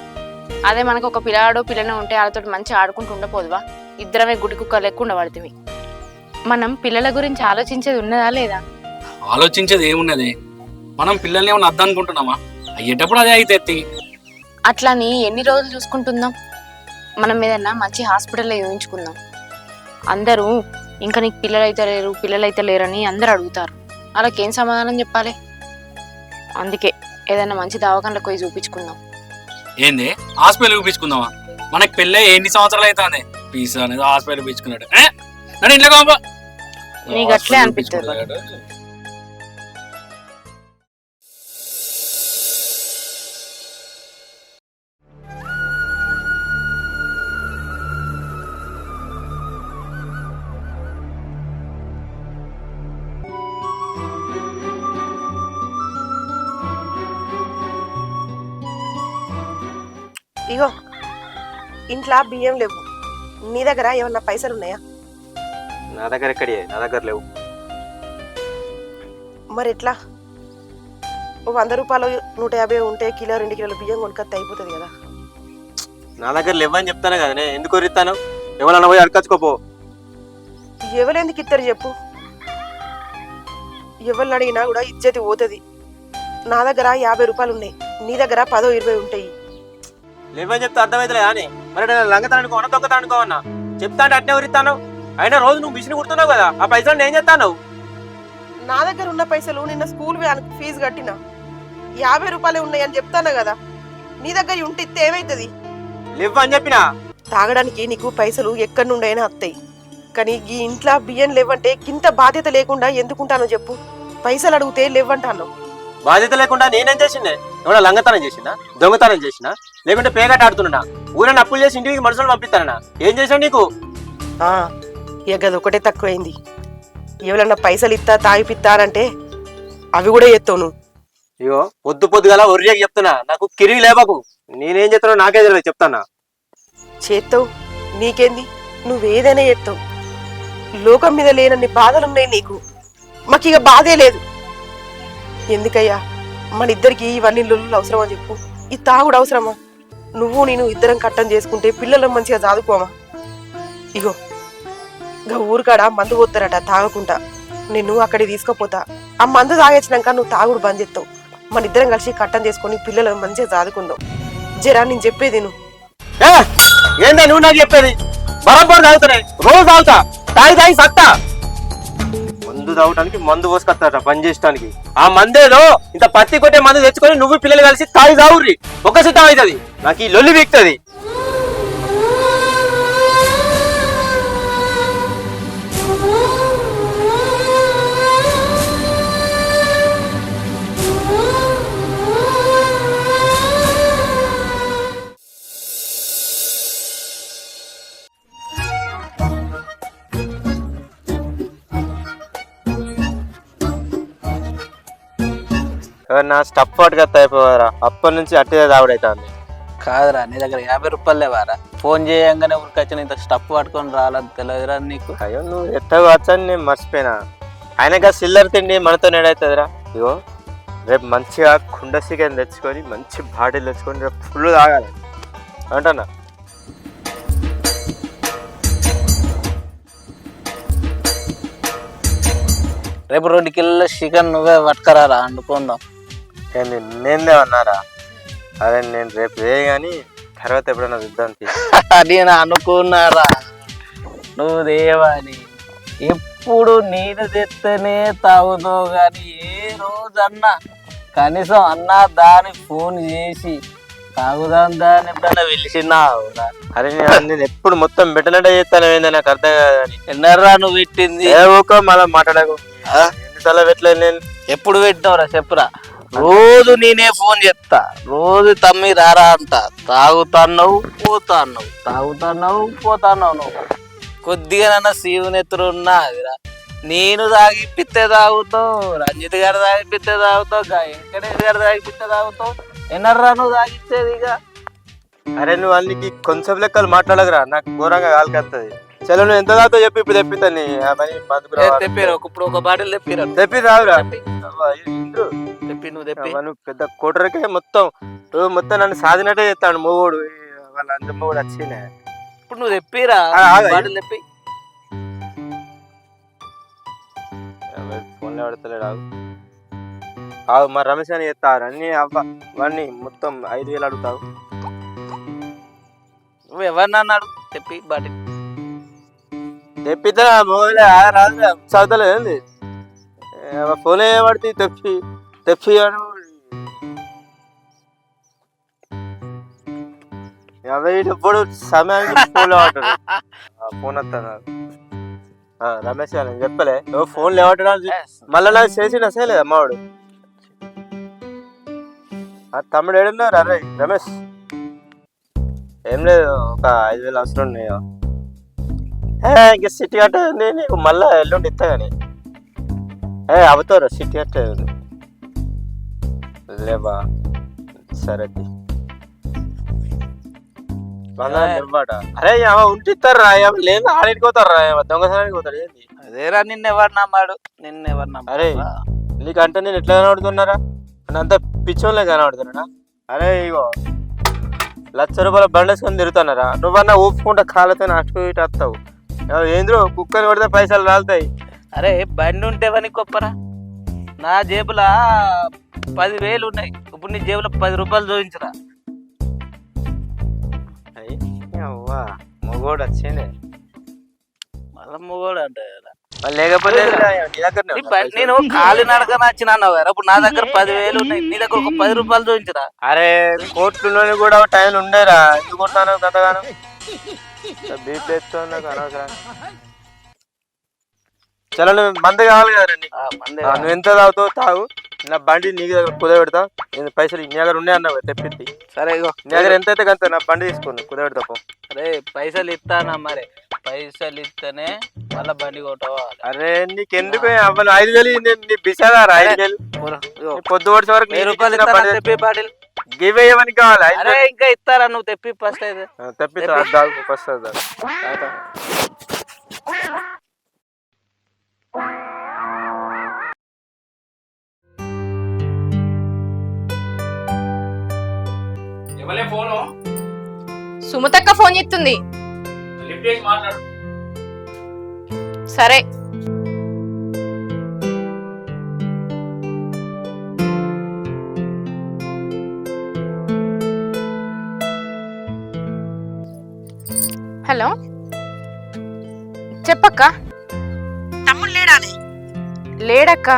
అదే మనకు ఒక పిల్లాడో పిల్లనే ఉంటే వాళ్ళతో మంచిగా ఆడుకుంటూ ఉండపోదువా? ఇద్దరమే గుడి కుక్క లెక్క ఉండబడుతుంది. మనం పిల్లల గురించి ఆలోచించేది ఉన్నదా లేదా? ఆలోచించేది ఏమున్నది? మనం పిల్లల్ని ఏమన్నా అర్థం అనుకుంటున్నామా? అయ్యేటప్పుడు అదే అయితే అట్లని ఎన్ని రోజులు చూసుకుంటుందాం? మనం ఏదన్నా మంచి హాస్పిటల్లో చూయించుకుందాం. అందరూ ఇంకా నీకు పిల్లలైతే లేరని అందరు అడుగుతారు. వాళ్ళకేం సమాధానం చెప్పాలి? అందుకే ఏదైనా మంచి దవాఖానలకు పోయి చూపించుకుందాం. ఏంది హాస్పిటల్ చూపించుకుందామా? మనకి పెళ్ళి ఎన్ని సంవత్సరాలు అవుతుంది? పీస్ అనేది హాస్పిటల్ చూపించుకున్నాడు. నన్ను ఇంట్లో కాపా. నీకు అట్లే అనిపిస్తుంది. ఇగో ఇంట్లో బియ్యం లేవు, నీ దగ్గర ఏమన్నా పైసలు ఉన్నాయా? నా దగ్గర ఎక్కడి, నా దగ్గర లేవు. మరి ఎట్లా? 100 రూపాయలు 150 ఉంటే కిలో 2 కిలోల బియ్యం కొనుక్కొస్తే అయిపోతుంది కదా. నా దగ్గర లేవని చెప్తాను కదా, ఎందుకు కొరిస్తాను? ఎవరన్నా పోయి అడగచ్చుకోపో. ఎవరెందుకు ఇద్దరు చెప్పు? ఎవరిని అడిగినా కూడా ఇజ్జతి పోతుంది. నా దగ్గర 50 రూపాయలు ఉన్నాయి, నీ దగ్గర 10-20 ఉంటాయి. లేవని చెప్తే అర్థమవుతలేదా అని? మరి లంగతానుకో అన్న దొంగతానుకో అన్న చెప్తా అంటే అట్నే ఎవరిస్తాను? అయినా రోజు నువ్వు మిషన్ కుడుతున్నావు కదా, ఆ పైసలు నేను చేస్తాను. నా దగ్గర ఉన్న పైసలు నిన్న స్కూల్ ఫీజు కట్టినా 50 రూపాయలే ఉన్నాయని చెప్తాను కదా. నీ దగ్గర ఉంటే ఇస్తే ఏమవుతుంది? లేవని చెప్పినా. తాగడానికి నీకు పైసలు ఎక్కడి నుండైనా వస్తాయి, కానీ ఈ ఇంట్లో బియ్యం లేవంటే ఇంత బాధ్యత లేకుండా ఎందుకుంటానో చెప్పు? పైసలు అడిగితే లేవంటాను. బాధ్యత లేకుండా నేనేం చేసిండే? ఎవడో లంగతనం చేసినా, దొంగతనం చేసినా, లేకుంటే పేగట ఆడుతున్నా, ఊరని అప్పులు చేసి ఇంటికి మనుషులు పంపిస్తానా? ఏం చేశాను నీకు? ఇక ఒకటే తక్కువైంది. ఎవరన్నా పైసలు ఇస్తా తాగిపిస్తానంటే అవి కూడా ఎత్తావు నువ్వు. ఇగో పొద్దుగల ఒర్రియాకి చెప్తున్నా, నాకు కిరిగి లేవకు. నేనేం చెప్తున్నా నాకే తెలియదు, చెప్తానా? చేస్తావు, నీకేంది? నువ్వేదైనా చేస్తావు. లోకం మీద లేనన్ని బాధలున్నాయి నీకు, మాకు ఇక బాధే లేదు. ఎందుకయ్యా మన ఇద్దరికి ఇవన్నీ లొల్లులు అవసరమా చెప్పు? ఈ తాగుడు అవసరమా? నువ్వు నేను ఇద్దరం కట్టం చేసుకుంటే పిల్లలు మంచిగా చదువుకోమా? ఇగో ఇక ఊరికాడ మందు పోతారట తాగకుండా, నేను అక్కడికి తీసుకుపోతా. ఆ మందు తాగేసినాక నువ్వు తాగుడు బంద్ చేస్తావు. మన ఇద్దరం కలిసి కట్టం చేసుకుని పిల్లలను మంచిగా చదువుకుందాం. జరా నేను చెప్పేది నువ్వు. ఏందా నువ్వు నాకు చెప్పేది? బరాబర్ తాగుతానే, రోజు తాగుతా, తాగి సత్తా. మందు తాగడానికి మందు పోసుకొస్తాట పని చేయడానికి. ఆ మందేదో ఇంత పత్తి కొట్టే మందు తెచ్చుకొని నువ్వు పిల్లలు కలిసి తాగి తాగుర్రి, ఒక సిద్ధం అవుతుంది. నాకు ఈ లొల్లి వీక్తుంది. నా స్టప్ పట్టుగా అయిపోయారా? అప్పటి నుంచి అట్టే తాగుడైతుంది. కాదురా, నీ దగ్గర 50 రూపాయలు లేవారా? ఫోన్ చేయంగానే ఊరికొచ్చిన ఇంత స్టప్ పట్టుకొని రాలని తెలియదురా నీకు? అయ్యో నువ్వు ఎట్టగా వచ్చని నేను మర్చిపోయినా. ఆయనగా సిల్లర్ తిండి మనతో నేడవుతుందిరా. ఇగో రేపు మంచిగా కుండ చికెన్ తెచ్చుకొని మంచి బాటిల్ తెచ్చుకొని రేపు ఫుల్ తాగాలి అంటన్నా. రేపు 2 కిలోల చికెన్ నువ్వే పట్టుకరారా, వండుకుందాం. ఏంది నేనే అన్నారా? అదే నేను రేపు కానీ తర్వాత ఎప్పుడైనా చూద్దాం. నేను అనుకున్నారా నువ్వు దేవని. ఎప్పుడు నేను తెస్తేనే తాగుతావు కానీ ఏ రోజన్నా కనీసం అన్నా దానికి ఫోన్ చేసి తాగుదాందా అని ఎప్పుడన్నా పిలిచినా అరే నేను ఎప్పుడు మొత్తం పెట్టినట్టే చేస్తాను ఏంది నాకు అర్థం కాదని. ఎన్నర్రా నువ్వు పెట్టింది? ఏ ఊకో మళ్ళీ మాట్లాడకు. ఎన్నిసార్లు పెట్టలేదు నేను? ఎప్పుడు పెట్టినవరా చెప్పురా. రోజు నేనే ఫోన్ చేస్తా, రోజు తమ్మి రారా అంట. తాగుతున్నావు పోతాన్నావు, తాగుతున్నావు పోతాన్నావు. నువ్వు కొద్దిగా నన్న శివునెత్తురున్నా అదిరా. నేను తాగిపిస్తే తాగుతావు, రంజిత్ గారు తాగిపిస్తే తాగుతావు, వెంకటేష్ గారు తాగిపిస్తే తాగుతావు. ఎన్నర్రా నువ్వు తాగిచ్చేది? ఇక అరే నువ్వు అన్నికి కొంచెం లెక్కలు మాట్లాడకురా, నాకు ఘోరంగా కాలికేస్తుంది. చలో నువ్వు ఎంత దాకా చెప్పి ఇప్పుడు తెప్పిస్తాను ఆ పని తెప్పిరా. ఇప్పుడు ఒక బాటిల్ తెప్పిరా. తెప్పి తాగురా. తెప్పి నువ్వు తెప్పి. నువ్వు పెద్ద కోటరకే మొత్తం నన్ను సాధినట్టే చేస్తాను మూడు. వాళ్ళ అందమ్మ కూడా వచ్చిందే. ఇప్పుడు నువ్వు తెప్పిరా బాటిల్ తెప్పి. ఫోన్లో పడతలేడు. ఆగు మరి రమేష్ అని చెప్తారు అన్ని అవన్నీ మొత్తం 5,000 అడుగుతావు. నువ్వు ఎవరిని అన్నాడు? తెప్పి బాటిల్ తెప్పితే మొబైల్ రాదు చదువుతలేదు ఏంది? ఫోన్ పడితే తెప్పి ఎప్పుడు సమయానికి ఫోన్లో పడ్డాడు. ఫోన్ వస్తాను రమేష్ అని చెప్పలే ఫోన్ లేవట్టడానికి. మళ్ళీ నాకు చేసిన చేయలేదు అమ్మవాడు. తమ్ముడు ఏడున్నారు? అరే రమేష్ ఏం లేదు, ఒక 5,000 అవసరం ఉన్నాయి. ఇంకా సిటీ కట్టే నీకు మళ్ళీ ఎల్లుండి ఇస్తా కానీ అవుతారు సిటీ కట్టే లేవా? సరే అరే ఉంటిస్తారా? లేదు ఆడికి పోతారా? దొంగతనానికి పోతారు ఏంది? అదేరా నిన్నెవరు నమ్మాడు? నిన్నెవరు నమ్మాడు? అరే నీకంటే నేను ఎట్లా కనబడుతున్నారా? అంత పిచ్చోళ్ళే కనబడుతున్నానా? అరే ఇగో 1,00,000 రూపాయల బండేసుకొని తిరుగుతున్నారా? నువ్వన్నా ఊపుకుంటా కాళ్ళతో అటు ఇటు వస్తావు. ఏంద్రో కుక్కని కొడితే పైసలు రాలుతాయి. అరే బండి ఉంటేవని గొప్పరా. నా జేబులా 10,000 ఉన్నాయి. ఇప్పుడు నీ జేబులో 10 రూపాయలు చూపించరా. అవ్వా మొగోడు వచ్చిండే. మళ్ళా మొగోడు అంటే లేకపోతే నేను ఖాళీ నడక నచ్చిన అన్నావు కదా. ఇప్పుడు నా దగ్గర 10,000 ఉన్నాయి, నీ దగ్గర ఒక 10 రూపాయలు చూపించరా. అరే కోర్టులోని కూడా టైం ఉండేరా? ఎందుకు కొట్టాను గతగానం? బీపీ ఎత్తున్నా అనవసరం. చలో నువ్వు మంది కావాలి కదా, నువ్వు ఎంత తాగుతావు తాగు. నా బండి నీ దగ్గర కుదబెడతా. పైసలు నీ దగ్గర ఉన్నాయి అన్నావు తెప్పింది. సరే ఇగో నీ దగ్గర ఎంత అయితే కంత నా బండి తీసుకుని కుదబెడతా. అరే పైసలు ఇస్తానా? మరి పైసలు ఇస్తేనే మళ్ళీ బండి కొట్టవాలి. అరే నీకెందుకు అవ్వాలి? 5,000 నీ బిసాదారా? 5,000 పొద్దు వచ్చే వరకు 1000 రూపాయలు తెప్పి బాటిల్ గివ్ ఏమని కావాలి? అరే ఇంకా ఇస్తారా? నువ్వు తెప్పి ఫస్ట్ అయితే తెప్పిస్తా. ఫస్ట్ ఫోను సుమతక్క ఫోన్ చేస్తుంది. లిఫ్ట్ చేసి మాట్లాడు. సరే హలో చెప్పక్క. తమ్ముడు లేడానే? లేడక్క,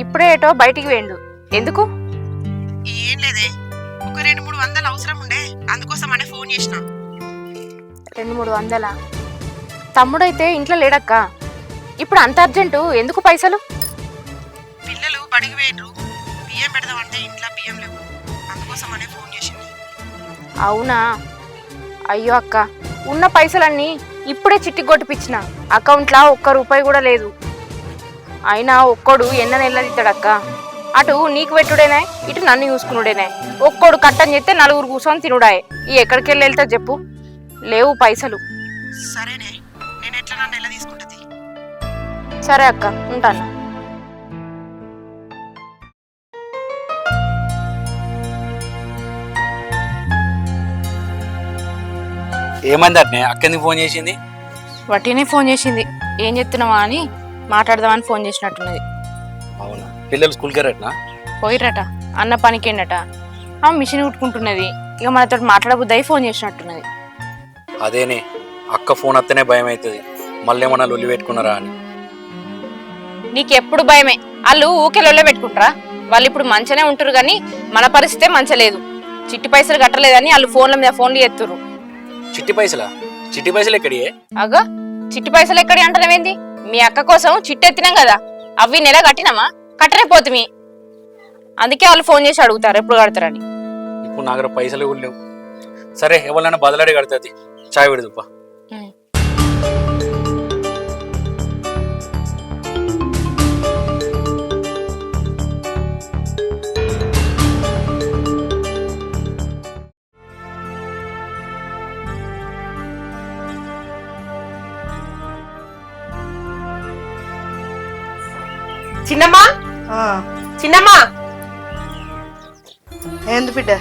ఇప్పుడే ఏటో బయటికి వేయండు. ఎందుకు? ఏం లేదే, ఒక 200-300 అవసరం ఉండే, అందుకోసం అనే ఫోన్ చేసిన. 200-300? తమ్ముడైతే ఇంట్లో లేడక్క. ఇప్పుడు అంత అర్జెంటు ఎందుకు పైసలు? పిల్లలు బడికి వేయండ్రు, బియ్యం పెడదామంటే ఇంట్లో బియ్యం లేవు, అందుకోసం అనే ఫోన్ చేసింది. అవునా? అయ్యో అక్క, ఉన్న పైసలన్నీ ఇప్పుడే చిట్టి కొట్టిపిచ్చిన. అకౌంట్లో ₹1 కూడా లేదు. అయినా ఒక్కడు ఎన్న నెల్లదిస్తాడక్క. అటు నీకు పెట్టుడేనే, ఇటు నన్ను చూసుకున్నాడేనే. ఒక్కడు కట్టని చెప్తే 4 కూర్చొని తినుడాయే. ఈ ఎక్కడికి వెళ్తా చెప్పు? లేవు పైసలు. సరేనే, నేను ఎట్లా నన్ను ఎలా తీసుకుంటుంది? సరే అక్క, ఉంటాను. ఏమైంది అట్నే? అక్కెందుకు ఫోన్ చేసింది? వట్టినే ఫోన్ చేసింది. ఏం చెప్తున్నావా అని మాట్లాడదామని ఫోన్ చేసినట్టున్నది. అవునా? పిల్లలు స్కూల్కి వెళ్ళరటనా? పోయిరట, అన్న పనికేండట. ఆ మిషన్ కుట్టుకుంటున్నది. ఇక మనతో మాట్లాడబుద్ది అయి ఫోన్ చేసినట్టున్నది. అదేనే, అక్క ఫోన్ వస్తేనే భయం అవుతుంది, మళ్ళీ ఏమన్నా లొల్లి పెట్టుకున్నారా అని. నీకెప్పుడు భయమే. వాళ్ళు ఊకే లొల్లే పెట్టుకుంటారా? వాళ్ళు ఇప్పుడు మంచిగానే ఉంటారు కానీ మన పరిస్థితే మంచలేదు. చిట్టి పైసలు కట్టలేదని వాళ్ళు ఫోన్లు ఎత్తురు. చిట్టి పైసలు ఎక్కడియే? అగో చిట్టి పైసలు ఎక్కడి అంటారేంది? మీ అక్క కోసం చిట్టి ఎత్తినాం కదా, అవి నెల కట్టినామా? కట్టనే పోతుమి. అందుకే వాళ్ళు ఫోన్ చేసి అడుగుతారు ఎప్పుడు కడతారని. ఇప్పుడు నా దగ్గర పైసలు కూడా లేవు. సరే ఎవరైనా బదలాడి కడుతుంది. చాయ్ పెడదుప్ప. చిన్నమ్మా, చిన్నమ్మా, ఏంది బిడ్డ?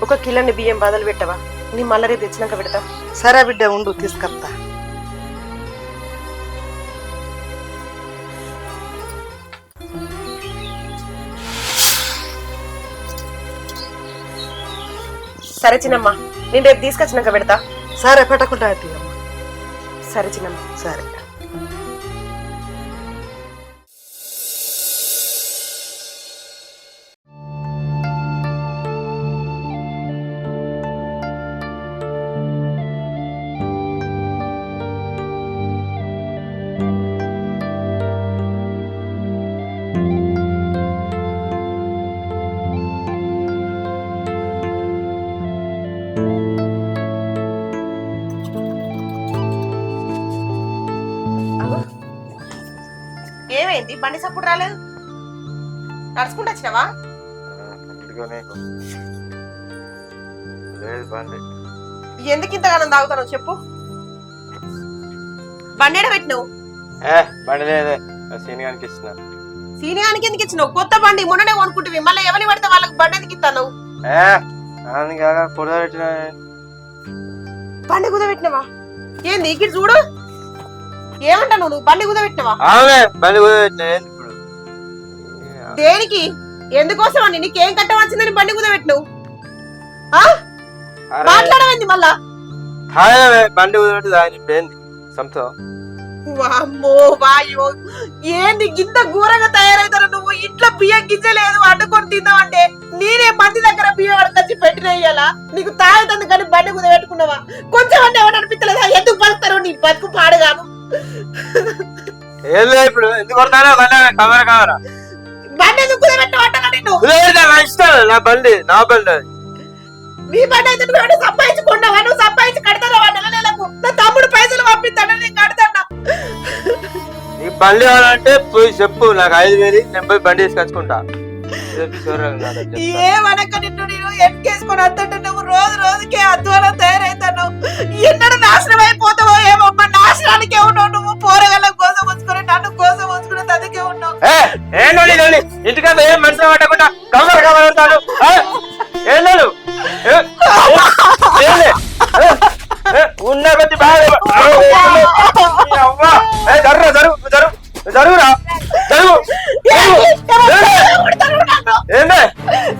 ఒక కిలోని బియ్యం బదులు పెట్టవా? నీ మళ్ళీ రేపు తెచ్చినాక పెడతా. సరే బిడ్డ, ఉండు తీసుకొస్తా. సరే చిన్నమ్మా, నేను రేపు తీసుకొచ్చినాక పెడతా. సరే పెట్టకుండా అమ్మా. సరే చిన్నమ్మా. సరే. ఏమైంది? బండి సప్పుడు రాలేదు. నడుచుకుంటూ వచ్చినావా? ఎందుకు ఇంతగానం తాగుతావు చెప్పు. బండి ఎడ పెట్టినావు? బండి లేదే, సీనియానికి ఇచ్చిన. సీనియానికి ఎందుకు ఇచ్చినావు? కొత్త బండి మొన్ననే కొనుక్కుంటువి, మళ్ళీ ఎవరిని పడితే వాళ్ళకి బండి ఎందుకు ఇస్తాను? బండి కుదబెట్టినవా? ఏంది ఇక్కడ చూడు. ఏమంటావు నువ్వు? బండి కుదబెట్టినవా? దేనికి? ఎందుకోసం అండి? నీకేం కట్టవచ్చిందని బండి కుదబెట్టినవు? మాట్లాడమైంది మళ్ళా? బండి కుదబెట్టి వామ్మో వాయో, ఏంది ఇంత ఘోరంగా తయారైతారు నువ్వు? ఇంట్లో బియ్యం గిజ్జలేదు, అడ్డుకొని తిందామంటే నేనే మంది దగ్గర బియ్యం అడకొచ్చి పెట్టినయ్యాలా? నీకు తాగుతుంది కానీ బండి కుద పెట్టుకున్నావా? కొంచెం అంటే ఎవరు అనిపించలేదా? ఎందుకు బతుకుతారు? నీ బతుకు పాడుగాను. ఇప్పుడు ఎందుకు కొడతానో కవర బండి ఎందుకు కుద పెట్టమంటారా నిన్ను? నా బండి నీ బండి అయితే నువ్వు సంపాదించుకున్నావా? నువ్వు సంపాదించి కడతావా నెల నెలకు? నా తమ్ముడు పైసలు పంపిస్తాడు, నేను కడతాను. నీ బండి కావాలంటే పోయి చెప్పు, నాకు 5,000 నేను పోయి బండి తీసుకొచ్చుకుంటా. ఏమనక నిన్ను నేను ఎక్కేసుకొని వద్దంటే నువ్వు రోజు రోజుకే అధ్వానం తయారైతాను. ఎన్నడూ నాశనం అయిపోతావో ఏమో. నాశనానికే ఉన్నావు నువ్వు. పోరగల కోసం వచ్చుకుని నన్ను కోసం వచ్చుకుని తదికే ఉన్నావు. ఇంటికంతా ఏం మనసు పట్టకుండా కవర్ కవర్ ఏళ్ళు ఉన్న కొద్ది బాగా జరుగు జరుగు జరుగురా జరుగు. ఏందే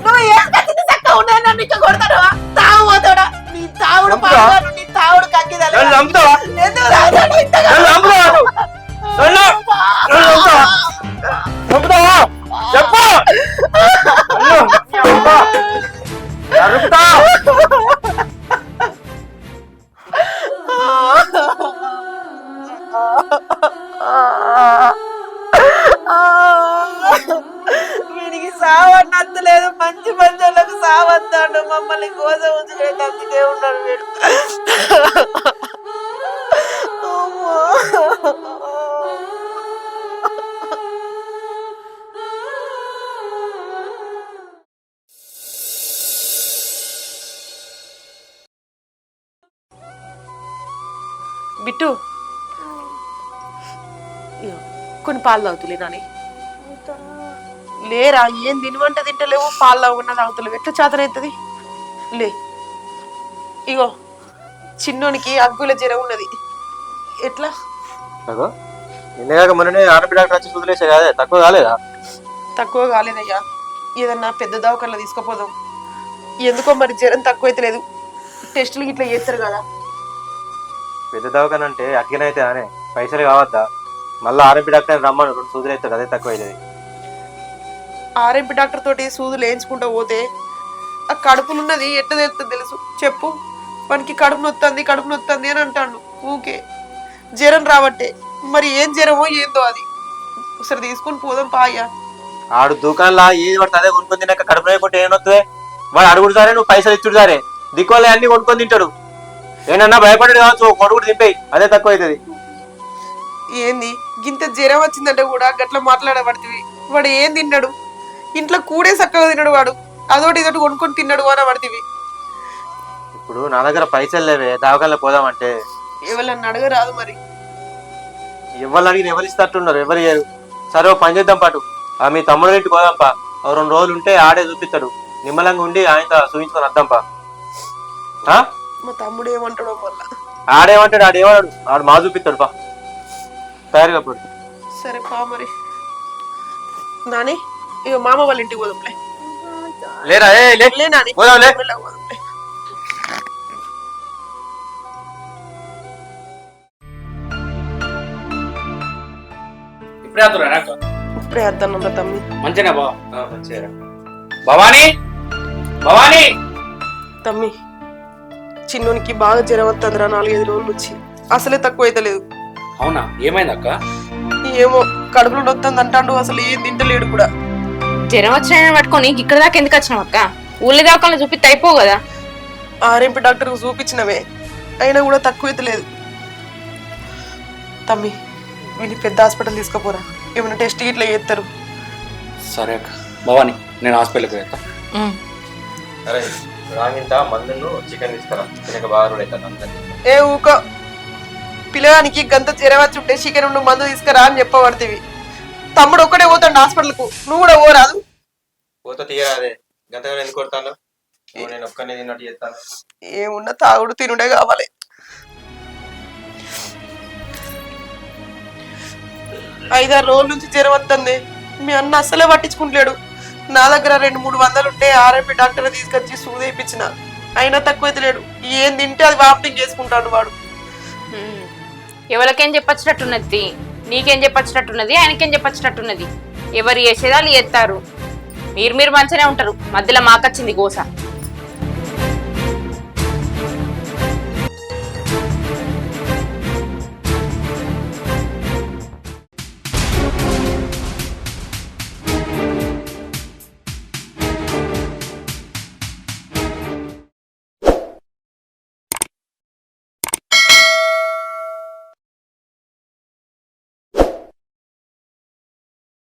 నువ్వు ఏం కట్టింది చక్క ఉన్నాయి, నన్ను ఇంకా కొడతావా? తావు పోతాడా? నీ తావుడు పాడు, నీ తావుడు కక్కిదాలి. చంపుతావా? ఎందుకు తాగుతాడు ఇంతగా? చంపుతావా చెప్పు. జరుగుతా వీడికి సావని నచ్చలేదు. మంచి మంచోళ్ళకు సావద్దాడు. మమ్మల్ని కోసం ఉంచుకునే అందుకే ఉన్నాడు వీడు. బిట్టు కొన్ని పాలు తాగుతులే నాని. లేరా? ఏం తినవంట తింటలేవు, పాలు తాగుకున్నా తాగుతలేవు. ఎట్లా చేతనవుతుంది? లే, ఇగో చిన్నోనికి అగ్గుల జ్వరం ఉన్నది. ఎట్లా? మొన్ననే ఆర్ఎంపీ డాక్టర్ వచ్చి వదిలేసా కదా, తక్కువ కాలేదా? తక్కువ కాలేదయ్యా. ఏదన్నా పెద్ద దవాఖానలో తీసుకుపోదాం. ఎందుకో మరి జ్వరం తక్కువ అయితే లేదు. టెస్టులు ఇట్లా చేస్తారు కదా. పెద్ద దవాఖాన అంటే అట్లనైతే అనే పైసలు కావద్దా? మళ్ళీ ఆర్ఎంపీ డాక్టర్ రమ్మను, 2 సూదులు అవుతుంది, అదే తక్కువ అవుతుంది. ఆర్ఎంపీ డాక్టర్ తోటి సూదులు వేయించుకుంటూ పోతే ఆ కడుపునున్నది ఎట్లా తెలుస్తుంది తెలుసు చెప్పు. వానికి కడుపు నొత్తంది అని అంటాడు ఊకే. జ్వరం రాబట్టే, మరి ఏం జ్వరమో ఏందో అది. ఒకసారి తీసుకొని పోదాం పాయ్యా. ఆడు దుకాణంలో ఏది పడితే అదే కొనుక్కొని తిన్నాక కడుపు అయిపోతే ఏమవుతుంది? వాడు అడుగుడు సరే, నువ్వు పైసలు ఇచ్చుడు సరే, దిక్కువలే అన్ని కొనుక్కొని తింటాడు. ఏమన్నా భయపడ్డాడు కావచ్చు, కొడుకుడు దింపేయి, అదే తక్కువ అవుతుంది. ఏంది గింత జ్వరం వచ్చిందంటే కూడా గట్ల మాట్లాడబడుతుంది. వాడు ఏం తిన్నాడు? ఇంట్లో కూడే చక్కగా తిన్నాడు వాడు, అదొకటి ఇదొకటి కొనుక్కొని తిన్నాడు అని పడుతుంది. ఇప్పుడు నా దగ్గర పైసలు లేవే, దావకాల్లో పోదామంటే ఎవరన్నా అడగరాదు మరి. ఎవరు అడిగిన ఎవరు ఇస్తట్టున్నారు, ఎవరు చేయరు. సరే ఓ పని చేద్దాం పాటు, ఆ మీ తమ్ముడు ఇంటికి పోదాంపా. 2 రోజులు ఉంటే ఆడే చూపిస్తాడు, నిమ్మలంగా ఉండి ఆయనతో చూపించుకొని వద్దాంపా. మా తమ్ముడు ఏమంటాడో మళ్ళా. ఆడేమంటాడు, ఆడేమన్నాడు, ఆడు మా చూపిస్తాడు పా. తయారుగా పడు. సరే పా మరి. నాని ఇక మామ వాళ్ళ ఇంటికి పోదాంలే. లేరా లే నాని, పోదాంలే. పోదాంలే. ఇప్పుడే వద్దురా నాకు ఇప్పుడే వద్దాను తమ్మి. మంచిగా బా భవానీ భవానీ. తమ్మి చిన్నోనికి బాగా జ్వరం వస్తుందిరా 4-5 రోజుల నుంచి, అసలే తక్కువ అయితే లేదు. అవునా, ఏమైంది అక్క? ఏమో కడుపులో నొత్తంది అంటాడు, అసలు ఏం తింటలేడు కూడా. జ్వరం వచ్చిన పట్టుకొని ఇక్కడ దాకా ఎందుకు వచ్చినావు అక్క? ఊళ్ళో దాకా చూపిస్తే అయిపో కదా. ఆర్ఎంపీ డాక్టర్కి చూపించినవే, అయినా కూడా తక్కువ అయితే లేదు. తమ్మి వీళ్ళు పెద్ద హాస్పిటల్ తీసుకుపోరా, ఏమైనా టెస్ట్ ఇట్లా చేస్తారు. సరే అక్క. భవానీ నేను హాస్పిటల్కి వెళ్తా. అరే రాగింత మందును చికెన్ తీసుకురా, తినక బాగా ఏ ఊకో, పిల్లగానికి గంత జ్వరం వచ్చి ఉంటే చికెన్ ఉండు మందు తీసుకురా అని చెప్పబడుతుంది. తమ్ముడు ఒక్కడే పోతాడు హాస్పిటల్కు, నువ్వు కూడా పోరాదు. పోతా తీయరాదే, గంతగా ఎందుకు కొడతాను? నేను ఒక్కనే తిన్నట్టు చేస్తాను. ఏమున్నా తాగుడు తినుడే కావాలి. 5-6 రోజుల నుంచి జ్వరం వస్తుంది, మీ అన్న అస్సలే పట్టించుకుంటలేడు. నా దగ్గర 200-300 ఉంటే ఆర్ఎంపీ డాక్టర్ తీసుకొచ్చి సూదేపించిన, అయినా తక్కువైతే లేడు. ఏం తింటే అది వామిటింగ్ చేసుకుంటాడు వాడు. ఎవరికేం చెప్పచ్చినట్టున్నది, నీకేం చెప్పచ్చినట్టున్నది, ఆయనకేం చెప్పచ్చినట్టున్నది. ఎవరు చేసేదాళ్ళు చేస్తారు, మీరు మంచిగానే ఉంటారు, మధ్యలో మాకొచ్చింది గోస.